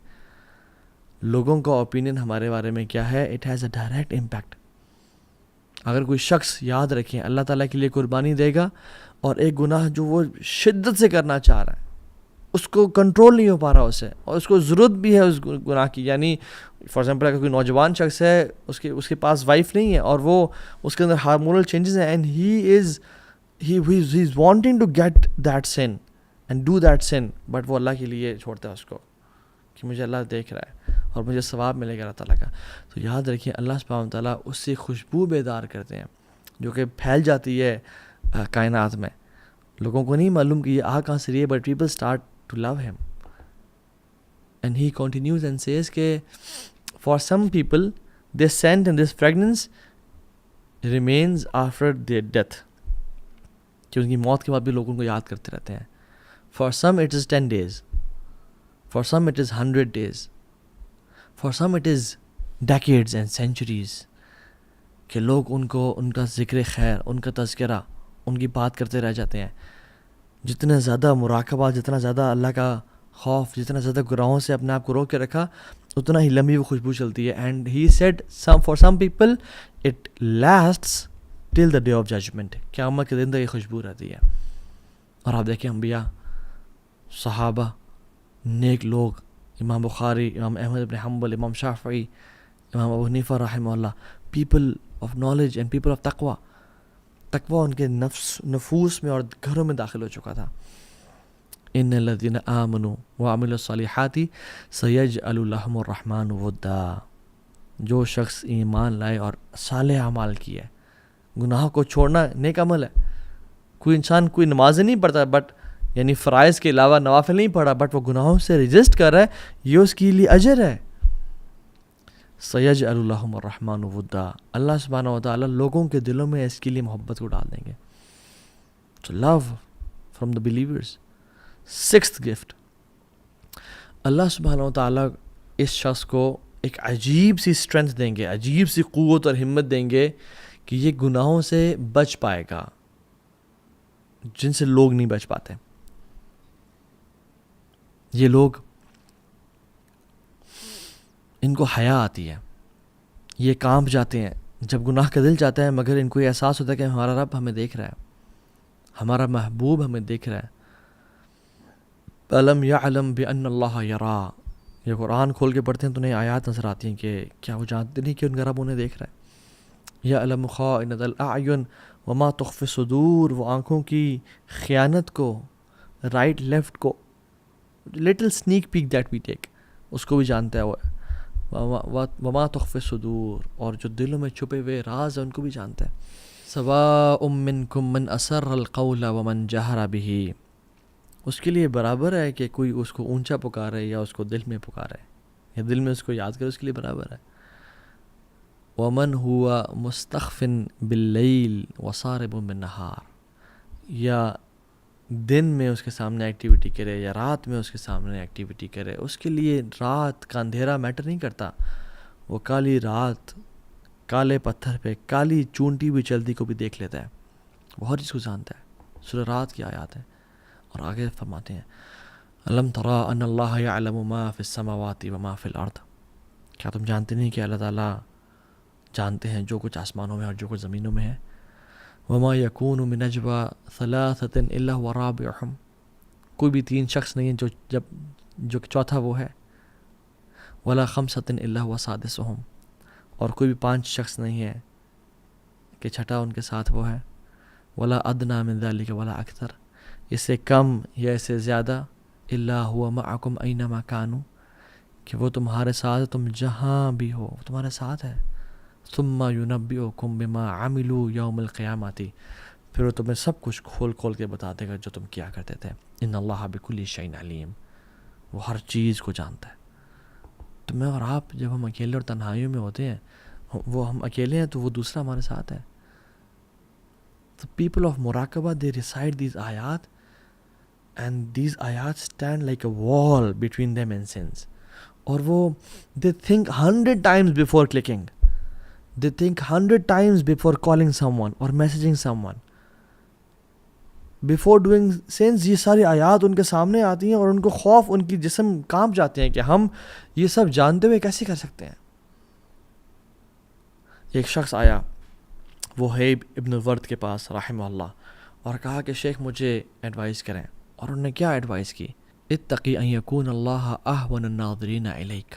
لوگوں کا اوپینین ہمارے بارے میں کیا ہے, it has a direct impact. اگر کوئی شخص یاد رکھیں اللہ تعالیٰ کے لیے قربانی دے گا اور ایک گناہ جو وہ شدت سے کرنا چاہ رہا ہے, اس کو کنٹرول نہیں ہو پا رہا اسے, اور اس کو ضرورت بھی ہے اس گناہ کی, یعنی فار ایگزامپل اگر کوئی نوجوان شخص ہے, اس کے پاس وائف نہیں ہے اور وہ اس کے اندر ہارمونل چینجز ہیں, and he is wanting to get that sin and do that sin, but وہ اللہ کے لیے چھوڑتا ہے اس کو کہ مجھے اللہ دیکھ رہا ہے اور مجھے ثواب ملے گا اللہ تعالیٰ کا. تو یاد رکھیں اللہ سبحانہ و تعالیٰ اس سے خوشبو بیدار کرتے ہیں جو کہ پھیل جاتی ہے کائنات میں. لوگوں کو نہیں معلوم کہ یہ کہاں سے رہی ہے, but people start to love him. And he continues and says کہ for some people this scent and this fragrance remains after their death, کہ ان کی موت کے بعد بھی لوگ ان کو یاد کرتے رہتے ہیں. For some it is 10 days, for some it is 100 days, for some it is decades and centuries, کہ لوگ ان کو ان کا ذکر خیر, ان کا تذکرہ, ان کی بات کرتے رہ جاتے ہیں. جتنا زیادہ مراقبہ, جتنا زیادہ اللہ کا خوف, جتنا زیادہ گناہوں سے اپنے آپ کو روک کے رکھا, اتنا ہی لمبی وہ خوشبو چلتی ہے. And he said for some people it lasts till the day of judgment, قیامت کے دن تک یہ خوشبو رہتی ہے. اور آپ دیکھیں انبیاء, صحابہ, نیک لوگ, امام بخاری, امام احمد بن حنبل, امام شافعی, امام ابو حنیفہ رحمہ اللہ, people of knowledge and people of تقوی. تقوی ان کے نفوس میں اور گھروں میں داخل ہو چکا تھا. ان الذین آمنوا وعملوا الصالحات سیجعل لهم الرحمن ودا, جو شخص ایمان لائے اور صالح اعمال کیے. گناہ کو چھوڑنا نیک عمل ہے. کوئی انسان کوئی نماز نہیں پڑھتا, بٹ یعنی فرائض کے علاوہ نوافل نہیں پڑھا, بٹ وہ گناہوں سے رجسٹ کر رہا ہے, یہ اس کے لیے اجر ہے. سیجعل لهم الرحمن ودا, اللہ سبحانہ و تعالیٰ لوگوں کے دلوں میں اس کے لیے محبت کو ڈال دیں گے. So love from the believers. 6th gift, اللہ سبحانہ و تعالیٰ اس شخص کو ایک عجیب سی اسٹرینتھ دیں گے, عجیب سی قوت اور ہمت دیں گے کہ یہ گناہوں سے بچ پائے گا جن سے لوگ نہیں بچ پاتے. یہ لوگ, ان کو حیا آتی ہے, یہ کانپ جاتے ہیں جب گناہ کا دل چاہتا ہے, مگر ان کو یہ احساس ہوتا ہے کہ ہمارا رب ہمیں دیکھ رہا ہے, ہمارا محبوب ہمیں دیکھ رہا ہے. أَلَمْ يَعْلَمْ بِأَنَّ اللَّهَ يَرَى, یہ قرآن کھول کے پڑھتے ہیں تو انہیں آیات نظر آتی ہیں کہ کیا وہ جانتے نہیں کہ ان کا رب انہیں دیکھ رہا ہے. يَعْلَمُ خَائِنَةَ الْأَعْيُنِ وَمَا تُخْفِي الصُّدُورُ, وہ آنکھوں کی خیانت کو, رائٹ لیفٹ کو, little sneak peek that we take, اس کو بھی جانتا ہے وہ، وما تخفی الصدور، اور جو دلوں میں چھپے ہوئے راز ہیں ان کو بھی جانتا ہے. سواء منکم من اسر القول ومن جہر بہ، اس کے لیے برابر ہے کہ کوئی اس کو اونچا پکارے یا اس کو دل میں پکارے یا دل میں اس کو یاد کرے، اس کے لیے برابر ہے. ومن ہوا مستخف باللیل وصارب بالنہار، یا دن میں اس کے سامنے ایکٹیویٹی کرے یا رات میں اس کے سامنے ایکٹیویٹی کرے، اس کے لیے رات کا اندھیرا میٹر نہیں کرتا. وہ کالی رات کالے پتھر پہ کالی چونٹی بھی چلتی کو بھی دیکھ لیتا ہے، وہ ہر چیز کو جانتا ہے. سورہ رات کی آیات ہیں. اور آگے فرماتے ہیں الم تری ان اللہ یعلم ما فی السماوات وما فی الارض، کیا تم جانتے نہیں کہ اللہ تعالیٰ جانتے ہیں جو کچھ آسمانوں میں اور جو کچھ زمینوں میں ہے. وما یکون من نجوى ثلاثۃ الا هو رابعهم، کوئی بھی تین شخص نہیں ہے جو چوتھا وہ ہے. ولا خمسۃ الا هو سادسهم، اور کوئی بھی پانچ شخص نہیں ہے کہ چھٹا ان کے ساتھ وہ ہے. ولا ادنی من ذلك ولا اکثر، اس سے کم یا اس سے زیادہ. الا هو معکم اینما کانوا، کہ وہ تمہارے ساتھ، تم جہاں بھی ہو وہ تمہارے ساتھ ہے. ثم ینبئکم بما عملوا یوم القیامۃ، پھر وہ تمہیں سب کچھ کھول کھول کے بتا دے گا جو تم کیا کرتے تھے. ان اللہ بکل شیء علیم، وہ ہر چیز کو جانتا ہے. تو میں اور آپ جب ہم اکیلے اور تنہائیوں میں ہوتے ہیں، وہ ہم اکیلے ہیں تو وہ دوسرا ہمارے ساتھ ہے. The people of Muraqabah, they recite these ayat, and these ayat stand like a wall between them and sins. اور وہ they think 100 times before clicking. They think 100 times before calling someone or messaging someone. Before doing sins، یہ ساری آیات ان کے سامنے آتی ہیں اور ان کو خوف، ان کی جسم کانپ جاتے ہیں کہ ہم یہ سب جانتے ہوئے کیسے کر سکتے ہیں. ایک شخص آیا وہیب ابن ورد کے پاس رحمہ اللہ اور کہا کہ شیخ مجھے ایڈوائز کریں. اور انہوں نے کیا ایڈوائز کی؟ اتقی ان یکون اللہ اہون الناظرین الیک،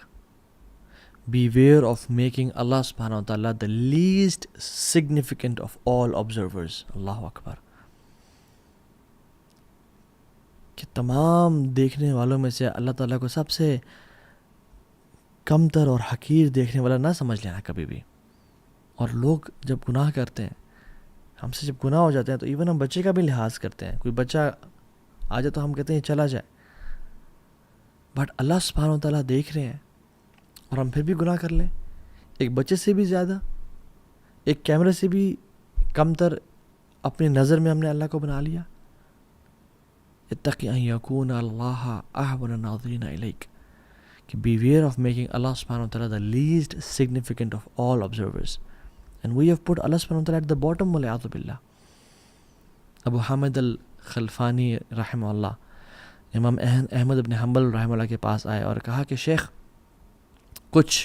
beware of making Allah subhanahu wa ta'ala the least significant of all observers. اللہ اکبر. کہ تمام دیکھنے والوں میں سے اللہ تعالیٰ کو سب سے کمتر اور حقیر دیکھنے والا نہ سمجھ لینا کبھی بھی. اور لوگ جب گناہ کرتے ہیں، ہم سے جب گناہ ہو جاتے ہیں تو ایون ہم بچے کا بھی لحاظ کرتے ہیں. کوئی بچہ آ جائے تو ہم کہتے ہیں چلا جائے، بٹ اللہ سبحانہ و تعالیٰ دیکھ رہے ہیں اور ہم پھر بھی گناہ کر لیں. ایک بچے سے بھی زیادہ، ایک کیمرے سے بھی کمتر اپنی نظر میں ہم نے اللہ کو بنا لیا. اتقی ان یکون اللہ اہون الناظرین الیک، کہ beware of making Allah subhanahu wa ta'ala the least significant of all observers. And we have put Allah subhanahu wa ta'ala at the bottom, وَلِعَاذُ بِاللَّهِ. ابو حامد الخلفانی رحمہ اللہ، امام احمد بن حنبل رحمہ اللہ کے پاس آئے اور کہا کہ شیخ کچھ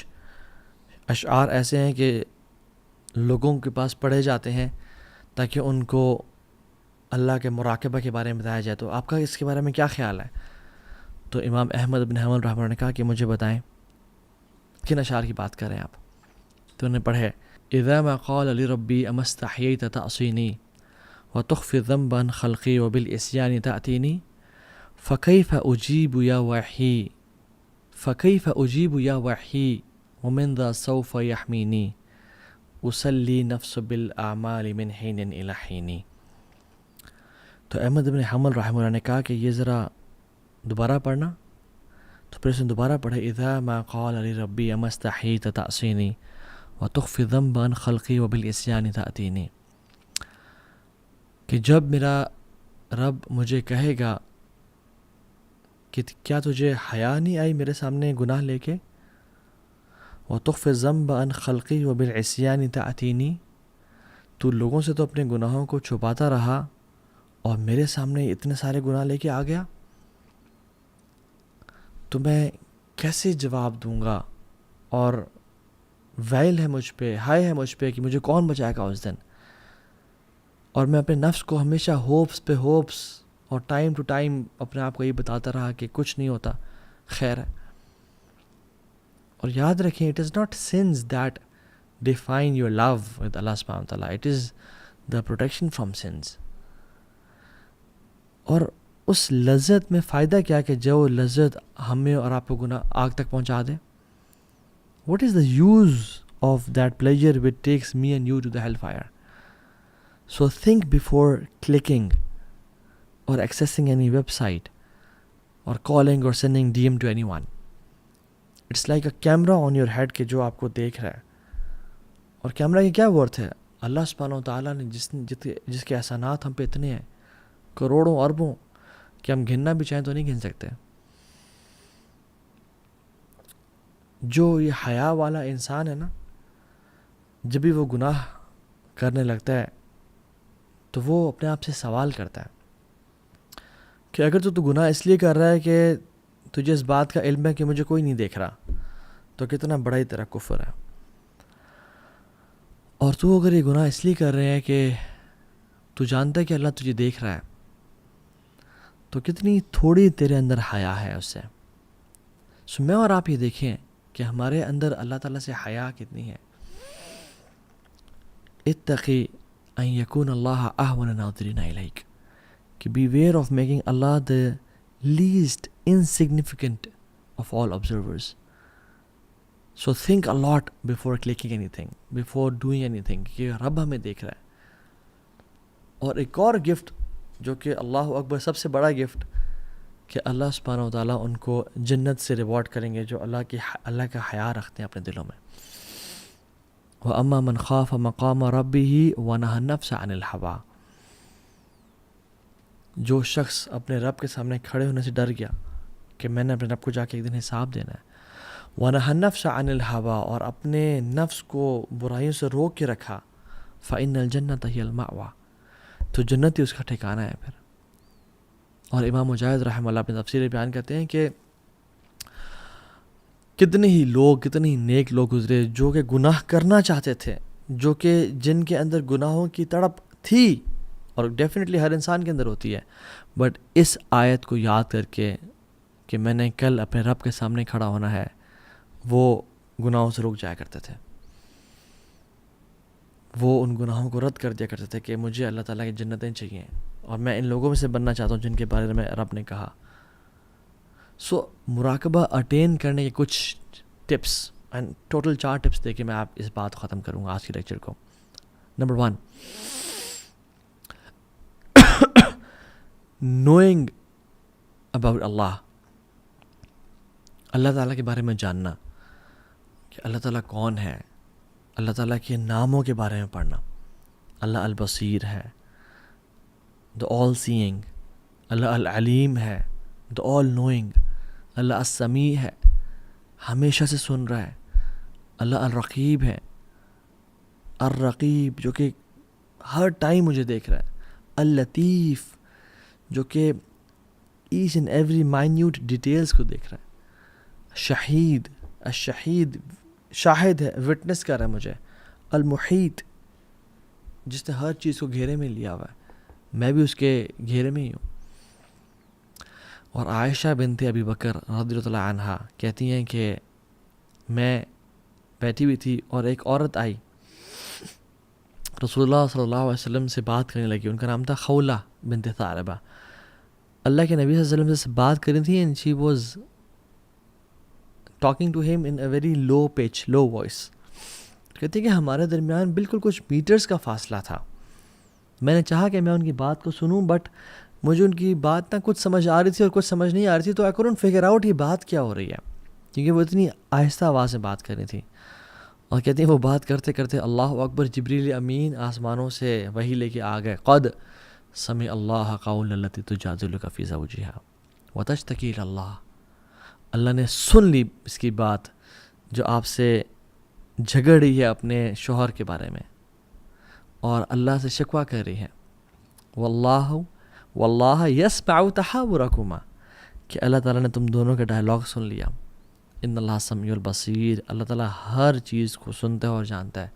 اشعار ایسے ہیں کہ لوگوں کے پاس پڑھے جاتے ہیں تاکہ ان کو اللہ کے مراقبہ کے بارے میں بتایا جائے، تو آپ کا اس کے بارے میں کیا خیال ہے؟ تو امام احمد بن حنبل رحمہ اللہ نے کہا کہ مجھے بتائیں کن اشعار کی بات کر رہے ہیں آپ. تو انہوں نے پڑھے اذا ما قال لربی اما استحییت تعصینی وتخفی ذنبا خلقی وبالعصیان تأتینی فکیف اجیب یا وحی فکیف اجیب یا وحی ومن ذا سوف یحمینی اسلی نفس بالاعمال من حین الی حین. تو احمد بن حنبل رحمہ اللہ نے کہا کہ یہ ذرا دوبارہ پڑھنا. تو پھر اس نے دوبارہ پڑھا اذا ما قال لربی اما استحییت تعصینی وتخفی ذنبا خلقی وبالعصیان تأتینی، کہ جب میرا رب مجھے کہے گا کہ کیا تجھے حیا نہیں آئی میرے سامنے گناہ لے کے، وتخفی ذنبا خلقی وبالعصیان تأتینی، تو لوگوں سے تو اپنے گناہوں کو چھپاتا رہا اور میرے سامنے اتنے سارے گناہ لے کے آ گیا، تو میں کیسے جواب دوں گا؟ اور ویل ہے مجھ پہ، ہائے ہے مجھ پہ کہ مجھے کون بچائے گا اس دن. اور میں اپنے نفس کو ہمیشہ ہوپس پہ ہوپس اور ٹائم ٹو ٹائم اپنے آپ کو یہ بتاتا رہا کہ کچھ نہیں ہوتا، خیر ہے. اور یاد رکھیں it is not sins that define your love with Allah subhanahu wa ta'ala, it is the protection from sins. اور اس لذت میں فائدہ کیا کہ جو لذت ہمیں اور آپ کو گناہ آگ تک پہنچا دے. What is the use of that pleasure which takes me and you to the hell fire. So think before clicking اور ایکسیسنگ اینی ویب سائٹ اور کالنگ اور sending D M to anyone. It's like a camera on your head کہ جو آپ کو دیکھ رہا ہے. اور کیمرا کی کیا ورتھ ہے؟ اللہ سبحانہ و تعالیٰ نے جس کے احسانات ہم پہ اتنے ہیں، کروڑوں اربوں، کہ ہم گننا بھی چاہیں تو نہیں گن سکتے. جو یہ حیا والا انسان ہے نا، جب بھی وہ گناہ کرنے لگتا ہے تو وہ اپنے آپ سے سوال کرتا ہے کہ اگر تو گناہ اس لیے کر رہا ہے کہ تجھے اس بات کا علم ہے کہ مجھے کوئی نہیں دیکھ رہا، تو کتنا بڑا ہی تیرا کفر ہے. اور تو اگر یہ گناہ اس لیے کر رہے ہیں کہ تو جانتا ہے کہ اللہ تجھے دیکھ رہا ہے، تو کتنی تھوڑی تیرے اندر حیا ہے اس سے. سو میں اور آپ یہ دیکھیں کہ ہمارے اندر اللہ تعالیٰ سے حیا کتنی ہے. اتقی ان یکون اللہ اہون الناظرین الیک، کہ be aware of making Allah the least insignificant of all observers. So think a lot before clicking anything, before doing anything, کہ رب ہمیں دیکھ رہا ہے. اور ایک اور گفٹ جو کہ اللہ اکبر سب سے بڑا گفٹ، کہ اللہ سبحانہ و تعالیٰ ان کو جنت سے ریوارڈ کریں گے جو اللہ کا حیا رکھتے ہیں اپنے دلوں میں. وَأَمَّا مَنْ خَافَ مَقَامَ رَبِّهِ وَنَهَى النَّفْسَ عَنِ الْهَوَىٰ، جو شخص اپنے رب کے سامنے کھڑے ہونے سے ڈر گیا کہ میں نے اپنے رب کو جا کے ایک دن حساب دینا ہے. وَنَهَى النَّفْسَ عَنِ الْهَوَىٰ، اور اپنے نفس کو برائیوں سے روک کے رکھا. فَإِنَّ الْجَنَّةَ هِيَ الْمَأْوَىٰ، تو جنت ہی اس کا ٹھکانہ ہے پھر. اور امام مجاہد رحمہ اللہ اپنے تفسیر بیان کرتے ہیں کہ کتنے ہی لوگ، کتنے ہی نیک لوگ گزرے جو کہ گناہ کرنا چاہتے تھے، جو کہ جن کے اندر گناہوں کی تڑپ تھی، اور ڈیفینیٹلی ہر انسان کے اندر ہوتی ہے، بٹ اس آیت کو یاد کر کے کہ میں نے کل اپنے رب کے سامنے کھڑا ہونا ہے، وہ گناہوں سے رک جایا کرتے تھے. وہ ان گناہوں کو رد کر دیا کرتے تھے کہ مجھے اللہ تعالیٰ کی جنتیں چاہیے، اور میں ان لوگوں میں سے بننا چاہتا ہوں جن کے بارے میں رب نے کہا. سو مراقبہ اٹین کرنے کے کچھ ٹپس، اینڈ ٹوٹل 4 ٹپس دے کے میں آپ اس بات کو ختم کروں گا آج کی لیکچر کو. نمبر 1، نوئنگ اباؤٹ اللہ تعالیٰ کے بارے میں جاننا کہ اللہ تعالیٰ کون ہے. اللہ تعالیٰ کے ناموں کے بارے میں پڑھنا. اللہ البصیر ہے، دا آل سینگ. اللہ العلیم ہے، دا آل نوئنگ. اللہ السمیع ہے، ہمیشہ سے سن رہا ہے. اللہ الرقیب ہے، الرقیب جو کہ ہر ٹائم مجھے دیکھ رہا ہے. اللطیف جو کہ each and every minute details کو دیکھ رہا ہے. شہید، الشہید شاہد ہے، وٹنس کر رہا ہے مجھے. المحیط جس نے ہر چیز کو گھیرے میں لیا ہوا ہے، میں بھی اس کے گھیرے میں ہی ہوں. اور عائشہ بنت ابی بکر رضی اللہ عنہا کہتی ہیں کہ میں بیٹھی ہوئی تھی اور ایک عورت آئی، رسول اللہ صلی اللہ علیہ وسلم سے بات کرنے لگی. ان کا نام تھا خولہ بنت ثعلبہ. اللہ کے نبی صلی اللہ علیہ وسلم سے بات کر رہی تھی، and she was talking to him in a very low pitch, low voice. کہتے کہ ہمارے درمیان بالکل کچھ میٹرز کا فاصلہ تھا. میں نے چاہا کہ میں ان کی بات کو سنوں، بٹ مجھے ان کی بات نہ کچھ سمجھ آ رہی تھی اور کچھ سمجھ نہیں آ رہی تھی. تو آئی کڈنٹ فگر آؤٹ یہ بات کیا ہو رہی ہے، کیونکہ وہ اتنی آہستہ آواز میں بات کر رہی تھی. اور کہتے ہیں وہ بات کرتے کرتے اللہ اکبر، جبریل امین آسمانوں سے وحی لے کے آ گئے. قد سمع اللہ قول التی تجادلک فی زوجہا وتشتکی الی اللہ. اللہ نے سن لی اس کی بات جو آپ سے جھگڑ رہی ہے اپنے شوہر کے بارے میں، اور اللہ سے شکوہ کر رہی ہے. واللہ یسمع تحاورکما، کہ اللہ تعالیٰ نے تم دونوں کا ڈائلاگ سن لیا. ان اللہ سمیع البصیر، اللہ تعالیٰ ہر چیز کو سنتا ہے اور جانتا ہے.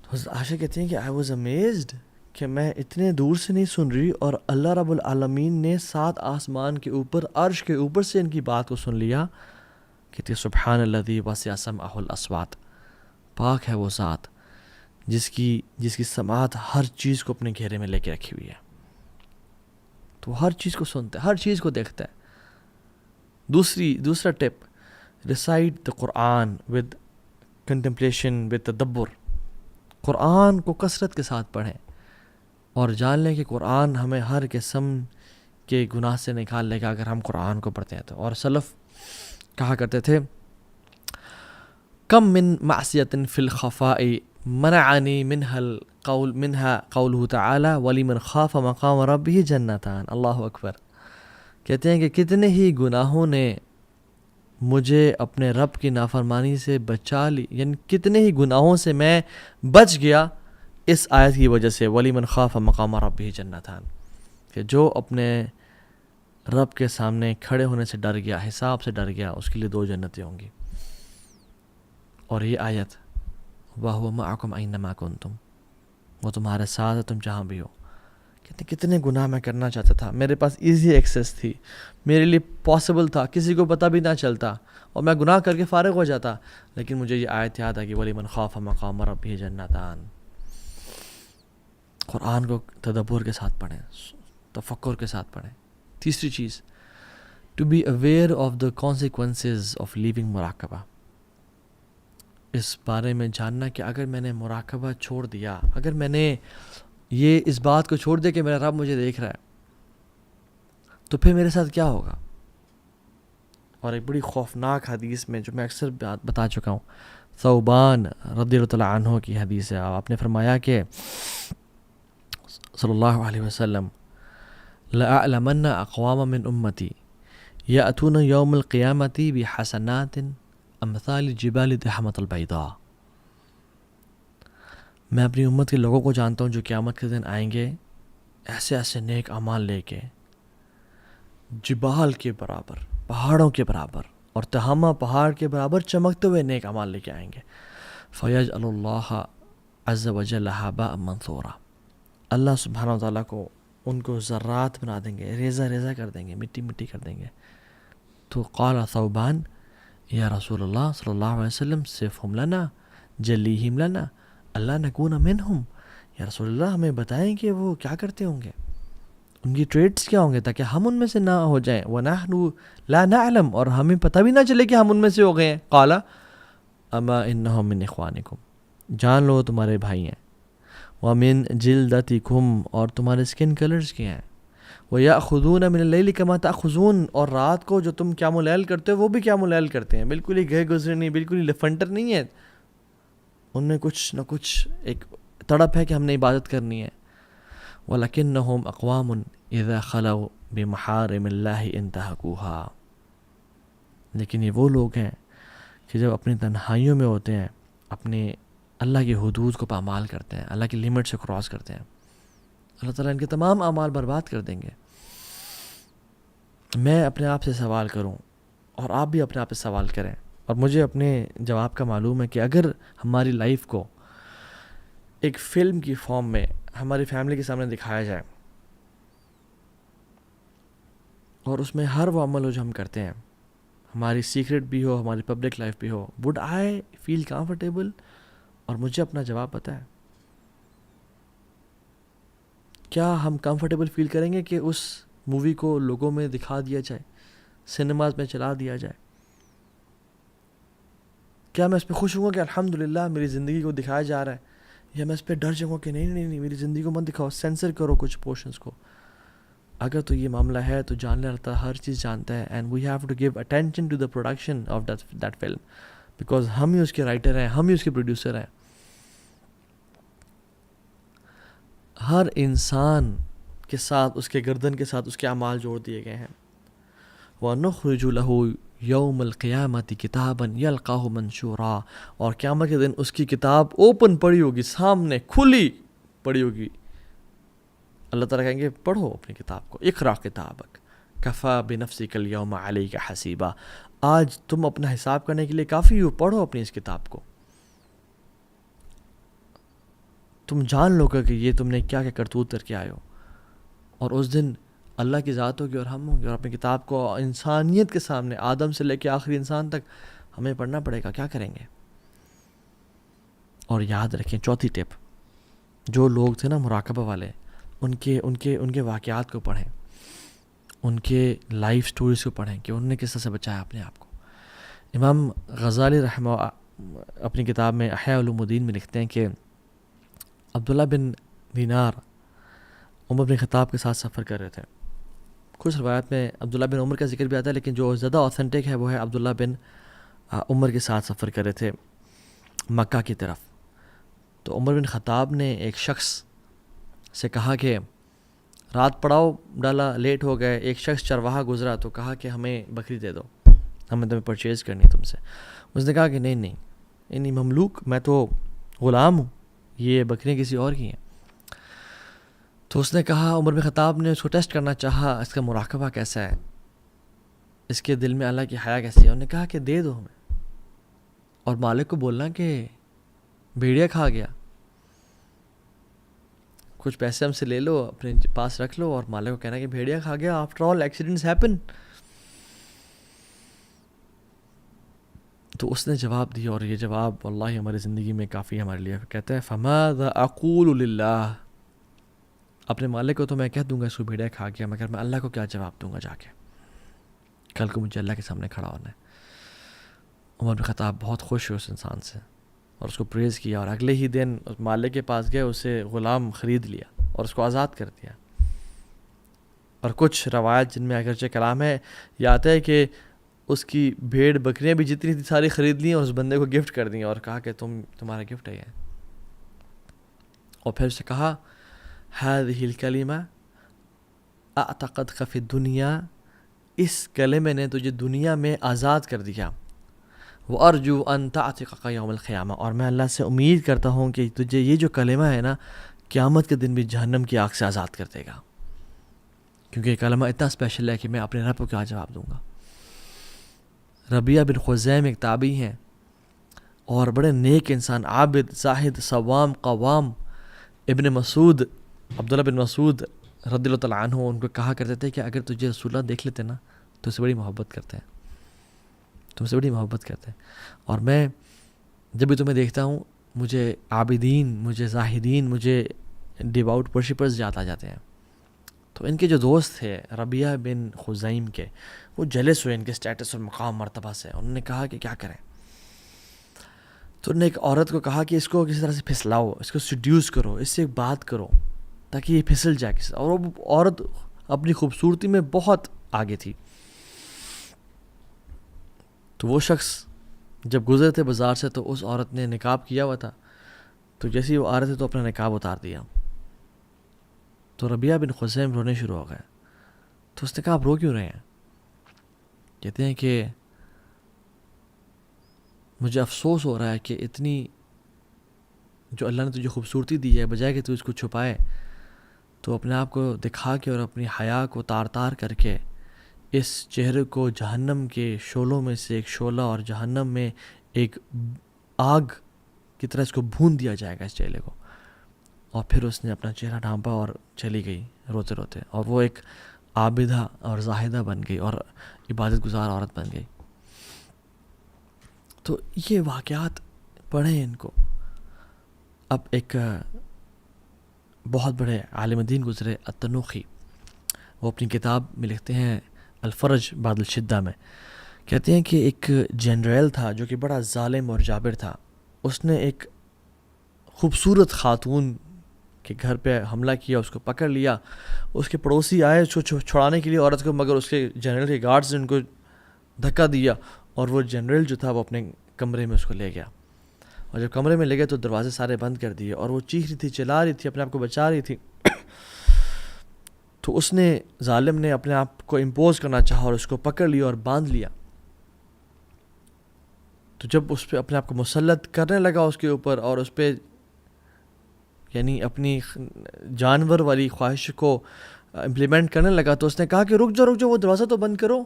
تو عائشہ کہتی ہیں کہ آئی واز امیزڈ کہ میں اتنے دور سے نہیں سن رہی، اور اللہ رب العالمین نے 7 آسمان کے اوپر، عرش کے اوپر سے ان کی بات کو سن لیا. کہتی ہے سبحان الذی وسع سمعہ الاصوات، پاک ہے وہ ذات جس کی سماعت ہر چیز کو اپنے گھیرے میں لے کے رکھی ہوئی ہے. تو وہ ہر چیز کو سنتا ہے, ہر چیز کو دیکھتا ہے. دوسرا ٹپ, ریسائٹ دا قرآن ود کنٹمپلیشن ود تدبر. قرآن کو کثرت کے ساتھ پڑھیں اور جان لیں کہ قرآن ہمیں ہر قسم کے گناہ سے نکال لے گا اگر ہم قرآن کو پڑھتے ہیں تو. اور سلف کہا کرتے تھے, کم من معصیت فی الخفاء منعنی منها قولہ تعالی ولمن خاف مقام ربہ جنتان. اللہ اکبر. کہتے ہیں کہ کتنے ہی گناہوں نے مجھے اپنے رب کی نافرمانی سے بچا لی, یعنی کتنے ہی گناہوں سے میں بچ گیا اس آیت کی وجہ سے. وَلِمَنْ خَافَ مَقَامَ رَبِّهِ جَنَّتَانِ, کہ جو اپنے رب کے سامنے کھڑے ہونے سے ڈر گیا, حساب سے ڈر گیا, اس کے لیے 2 جنتیں ہوں گی. اور یہ آیت وَهُوَ مَعَكُمْ أَيْنَمَا كُنْتُمْ, وہ تمہارے ساتھ ہے تم جہاں بھی ہو. کتنے گناہ میں کرنا چاہتا تھا, میرے پاس ایزی ایکسیس تھی, میرے لیے پاسبل تھا, کسی کو پتہ بھی نہ چلتا اور میں گناہ کر کے فارغ ہو جاتا. لیکن مجھے یہ آیت یاد ہے کہ وَلِمَنْ خَافَ مَقَامَ رَبِّهِ جَنَّتَانِ. قرآن کو تدبر کے ساتھ پڑھیں, تفکر کے ساتھ پڑھیں. تیسری چیز, to be aware of the consequences of living مراقبہ. اس بارے میں جاننا کہ اگر میں نے مراقبہ چھوڑ دیا, اگر میں نے یہ اس بات کو چھوڑ دیا کہ میرا رب مجھے دیکھ رہا ہے, تو پھر میرے ساتھ کیا ہوگا. اور ایک بڑی خوفناک حدیث میں جو میں اکثر بتا چکا ہوں, ثوبان رضی اللہ عنہ کی حدیث ہے. آپ نے فرمایا کہ صلی اللہ علیہ وسلم, لَأَعْلَمَنَّ أَقْوَامًا مِّنْ أُمَّتِي يَأْتُونَ يَوْمَ الْقِيَامَةِ بِحَسَنَاتٍ أَمْثَالِ الْجِبَالِ التِّحَامَةِ الْبَيْضَاءِ. میں اپنی امت کے لوگوں کو جانتا ہوں جو قیامت کے دن آئیں گے ایسے ایسے نیک اعمال لے کے, جبال کے برابر, پہاڑوں کے برابر, اور تہامہ پہاڑ کے برابر چمکتے ہوئے نیک اعمال لے کے آئیں گے. فَيَجْعَلُ اللَّهَ عَزَّ وَجَلَّ هَبَاءً مَنْثُورًا. اللہ سبحانہ و تعالیٰ کو ان کو ذرات بنا دیں گے, ریزہ ریزہ کر دیں گے, مٹی مٹی کر دیں گے. تو قال ثوبان یا رسول اللہ صلی اللہ علیہ وسلم صفہم لنا جلیہم لنا اللہ نکون منہم. یا رسول اللہ ہمیں بتائیں کہ وہ کیا کرتے ہوں گے, ان کی ٹریٹس کیا ہوں گے, تاکہ ہم ان میں سے نہ ہو جائیں. وَنَحْنُ لَا نَعْلَمْ, اور ہمیں پتہ بھی نہ چلے کہ ہم ان میں سے ہو گئے ہیں. قال اما انہم من اخوانکم, جان لو تمہارے بھائی ہیں. وَمِن جِلْدَتِكُمْ, اور تمہارے سکن کلرز کے ہیں. وَيَأْخُذُونَ مِنَ اللَّيْلِ كَمَا تَأْخُذُونَ, اور رات کو جو تم قیام اللیل کرتے ہو وہ بھی قیام اللیل کرتے ہیں. بالکل ہی گئے گزرے نہیں, بالکل ہی لفنٹر نہیں ہے, ان میں کچھ نہ کچھ ایک تڑپ ہے کہ ہم نے عبادت کرنی ہے. وَلَكِنَّهُمْ أَقْوَامٌ إِذَا خَلَوْا بِمَحَارِمِ اللَّهِ انْتَهَكُوهَا. لیکن یہ وہ لوگ ہیں کہ جب اپنی تنہائیوں میں ہوتے ہیں, اپنے اللہ کی حدود کو پامال کرتے ہیں, اللہ کی لیمٹ سے کراس کرتے ہیں, اللہ تعالیٰ ان کے تمام اعمال برباد کر دیں گے. میں اپنے آپ سے سوال کروں اور آپ بھی اپنے آپ سے سوال کریں, اور مجھے اپنے جواب کا معلوم ہے کہ اگر ہماری لائف کو ایک فلم کی فارم میں ہماری فیملی کے سامنے دکھایا جائے, اور اس میں ہر وہ عمل ہو جو ہم کرتے ہیں, ہماری سیکرٹ بھی ہو, ہماری پبلک لائف بھی ہو, وڈ آئی فیل کمفرٹیبل؟ اور مجھے اپنا جواب پتہ ہے. کیا ہم کمفرٹیبل فیل کریں گے کہ اس مووی کو لوگوں میں دکھا دیا جائے, سنیماز میں چلا دیا جائے؟ کیا میں اس پہ خوش ہوں گا کہ الحمدللہ میری زندگی کو دکھایا جا رہا ہے, یا میں اس پہ ڈر جاؤں گا کہ نہیں میری زندگی کو مت دکھاؤ, سینسر کرو کچھ پورشنز کو؟ اگر تو یہ معاملہ ہے تو جان لیتا ہر چیز جانتا ہے, and we have to give attention to the production of that film, because ہم ہی اس کے رائٹر ہیں, ہم ہی اس کے پروڈیوسر ہیں. ہر انسان کے ساتھ, اس کے گردن کے ساتھ اس کے اعمال جوڑ دیے گئے ہیں. وَنُخْرِجُ لَهُ یوم القیامت کتابًا یلقاہ منشورا, اور قیامت کے دن اس کی کتاب اوپن پڑی ہوگی, سامنے کھلی پڑی ہوگی. اللہ تعالیٰ کہیں گے پڑھو اپنی کتاب کو, اقرا کتابک کفا بنفسک الیوم علیک حسیبا, آج تم اپنا حساب کرنے کے لیے کافی ہو, پڑھو اپنی اس کتاب کو. تم جان لو کہ یہ تم نے کیا کیا کرتوت کر کے آئے ہو. اور اس دن اللہ کی ذات ہوگی اور ہم ہوں گے, اور اپنی کتاب کو انسانیت کے سامنے, آدم سے لے کے آخری انسان تک ہمیں پڑھنا پڑے گا. کیا کریں گے؟ اور یاد رکھیں, چوتھی ٹپ, جو لوگ تھے نا مراقبہ والے, ان کے واقعات کو پڑھیں. ان کے لائف سٹوریز کو پڑھیں کہ انہوں نے کس طرح سے بچایا اپنے آپ کو. امام غزالی رحمہ اپنی کتاب میں احیاء علوم الدین میں لکھتے ہیں کہ عبداللہ بن دینار عمر بن خطاب کے ساتھ سفر کر رہے تھے. کچھ روایت میں عبداللہ بن عمر کا ذکر بھی آتا ہے، لیکن جو زیادہ اوتھینٹک ہے وہ ہے عبداللہ بن عمر کے ساتھ سفر کر رہے تھے مکہ کی طرف. تو عمر بن خطاب نے ایک شخص سے کہا کہ رات پڑاؤ ڈالا، لیٹ ہو گئے. ایک شخص چرواہا گزرا تو کہا کہ ہمیں بکری دے دو، ہمیں تمہیں پرچیز کرنی ہے تم سے. اس نے کہا کہ نہیں مملوک، میں تو غلام ہوں، یہ بکریاں کسی اور کی ہیں. تو اس نے کہا، عمر بن خطاب نے اس کو ٹیسٹ کرنا چاہا، اس کا مراقبہ کیسا ہے، اس کے دل میں اللہ کی حیا کیسی ہے. انہوں نے کہا کہ دے دو ہمیں، اور مالک کو بولنا کہ بھیڑیا کھا گیا، کچھ پیسے ہم سے لے لو، اپنے پاس رکھ لو، اور مالک کو کہنا کہ بھیڑیا کھا گیا. After all accidents happen. تو اس نے جواب دیا، اور یہ جواب واللہ ہماری زندگی میں کافی ہمارے لیے کہتا ہے فماذا اقول للہ، اپنے مالک کو تو میں کہہ دوں گا اس کو بھیڑیا کھا گیا، مگر میں اللہ کو کیا جواب دوں گا جا کے، کل کو مجھے اللہ کے سامنے کھڑا ہونا ہے. عمر بن خطاب بہت خوش ہوئے اس انسان سے اور اس کو پریز کیا، اور اگلے ہی دن اس مالک کے پاس گئے، اسے غلام خرید لیا اور اس کو آزاد کر دیا. اور کچھ روایت جن میں اگرچہ کلام ہے، یہ آتا ہے کہ اس کی بھیڑ بکریاں بھی جتنی تھی ساری خرید لیں اور اس بندے کو گفٹ کر دیں، اور کہا کہ تمہارا گفٹ ہے یہ. اور پھر اسے کہا هذه الکلمہ اعتقدک فی الدنیا، اس کلمے نے تجھے دنیا میں آزاد کر دیا. وارجو ان تعتقک یوم القیامہ، اور میں اللہ سے امید کرتا ہوں کہ تجھے یہ جو کلمہ ہے نا، قیامت کے دن بھی جہنم کی آگ سے آزاد کر دے گا، کیونکہ یہ کلمہ اتنا اسپیشل ہے کہ میں اپنے رب کو کیا جواب دوں گا. ربیہ بن خزیم ایک تابعی ہیں اور بڑے نیک انسان، عابد، زاہد، صوام، قوام. ابن مسعود، عبداللہ بن مسعود رضی اللہ تعالیٰ عنہ ان کو کہا کرتے تھے کہ اگر تجھے رسول اللہ دیکھ لیتے نا تو اسے بڑی محبت کرتے ہیں، تم سے بڑی محبت کرتے ہیں. اور میں جب بھی تمہیں دیکھتا ہوں مجھے عابدین، مجھے زاہدین، مجھے ڈیواؤٹ ورشپرز یاد آ جاتے ہیں. تو ان کے جو دوست تھے ربیہ بن خزیم کے، وہ جلس ہوئے ان کے سٹیٹس اور مقام مرتبہ سے. انہوں نے کہا کہ کیا کریں. تو انہوں نے ایک عورت کو کہا کہ اس کو کسی طرح سے پھسلاؤ، اس کو سیڈیوس کرو، اس سے ایک بات کرو تاکہ یہ پھسل جائے کسی. اور وہ عورت اپنی خوبصورتی میں بہت آگے تھی. تو وہ شخص جب گزرے تھے بازار سے تو اس عورت نے نقاب کیا ہوا تھا، تو جیسے ہی وہ آ رہے تھے تو اپنا نقاب اتار دیا. تو ربیہ بن خزیم رونے شروع ہو گئے. تو اس نے کہا آپ رو کیوں رہے ہیں؟ کہتے ہیں کہ مجھے افسوس ہو رہا ہے کہ اتنی جو اللہ نے تجھے خوبصورتی دی ہے، بجائے کہ تو اس کو چھپائے تو اپنے آپ کو دکھا کے اور اپنی حیا کو تار تار کر کے اس چہرے کو جہنم کے شعلوں میں سے ایک شعلہ اور جہنم میں ایک آگ کی طرح اس کو بھون دیا جائے گا اس چہرے کو. اور پھر اس نے اپنا چہرہ ڈھانپا اور چلی گئی روتے روتے، اور وہ ایک عابدہ اور زاہدہ بن گئی اور عبادت گزار عورت بن گئی. تو یہ واقعات پڑھیں ان کو. اب ایک بہت بڑے عالم دین گزرے التنوخی، وہ اپنی کتاب میں لکھتے ہیں الفرج بعد الشدہ میں، کہتے ہیں کہ ایک جنرل تھا جو کہ بڑا ظالم اور جابر تھا. اس نے ایک خوبصورت خاتون کے گھر پہ حملہ کیا، اس کو پکڑ لیا. اس کے پڑوسی آئے اس کو چھڑانے کے لیے عورت کو، مگر اس کے جنرل کے گارڈز نے ان کو دھکا دیا، اور وہ جنرل جو تھا وہ اپنے کمرے میں اس کو لے گیا. اور جب کمرے میں لے گئے تو دروازے سارے بند کر دیے، اور وہ چیخ رہی تھی، چلا رہی تھی، اپنے آپ کو بچا رہی تھی. تو اس نے ظالم نے اپنے آپ کو امپوز کرنا چاہا اور اس کو پکڑ لیا اور باندھ لیا. تو جب اس پہ اپنے آپ کو مسلط کرنے لگا اس کے اوپر، اور اس پہ یعنی اپنی جانور والی خواہش کو امپلیمنٹ کرنے لگا، تو اس نے کہا کہ رک جاؤ وہ دروازہ تو بند کرو.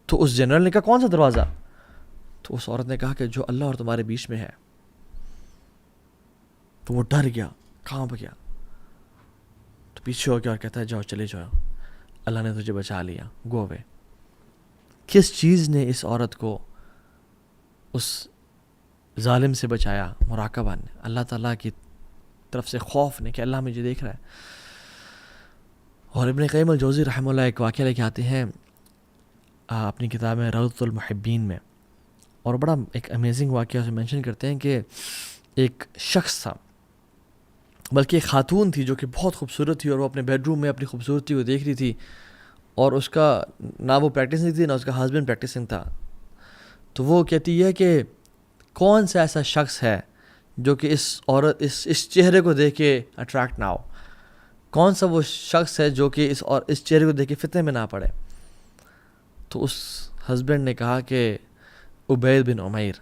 تو اس جنرل نے کہا کون سا دروازہ؟ تو اس عورت نے کہا کہ جو اللہ اور تمہارے بیچ میں ہے. تو وہ ڈر گیا، کہاں پہ گیا، تو پیچھے ہو گیا اور کہتا ہے جاؤ چلے جاؤ، اللہ نے تجھے بچا لیا، گو اوے. کس چیز نے اس عورت کو اس ظالم سے بچایا؟ مراقبہ نے، اللہ تعالیٰ کی طرف سے خوف نے کہ اللہ مجھے دیکھ رہا ہے. اور ابن قیم الجوزی رحمہ اللہ ایک واقعہ لے کے آتے ہیں اپنی کتاب میں روضۃ المحبین میں، اور بڑا ایک امیزنگ واقعہ اسے مینشن کرتے ہیں کہ ایک شخص تھا، بلکہ ایک خاتون تھی جو کہ بہت خوبصورت تھی، اور وہ اپنے بیڈ روم میں اپنی خوبصورتی کو دیکھ رہی تھی، اور اس کا نہ وہ پریکٹسنگ تھی نہ اس کا ہسبینڈ پریکٹسنگ تھا. تو وہ کہتی ہے کہ کون سا ایسا شخص ہے جو کہ اس چہرے کو دیکھ کے اٹریکٹ نہ ہو، کون سا وہ شخص ہے جو کہ اس چہرے کو دیکھ کے فتنے میں نہ پڑے. تو اس ہسبینڈ نے کہا کہ عبید بن عمیر،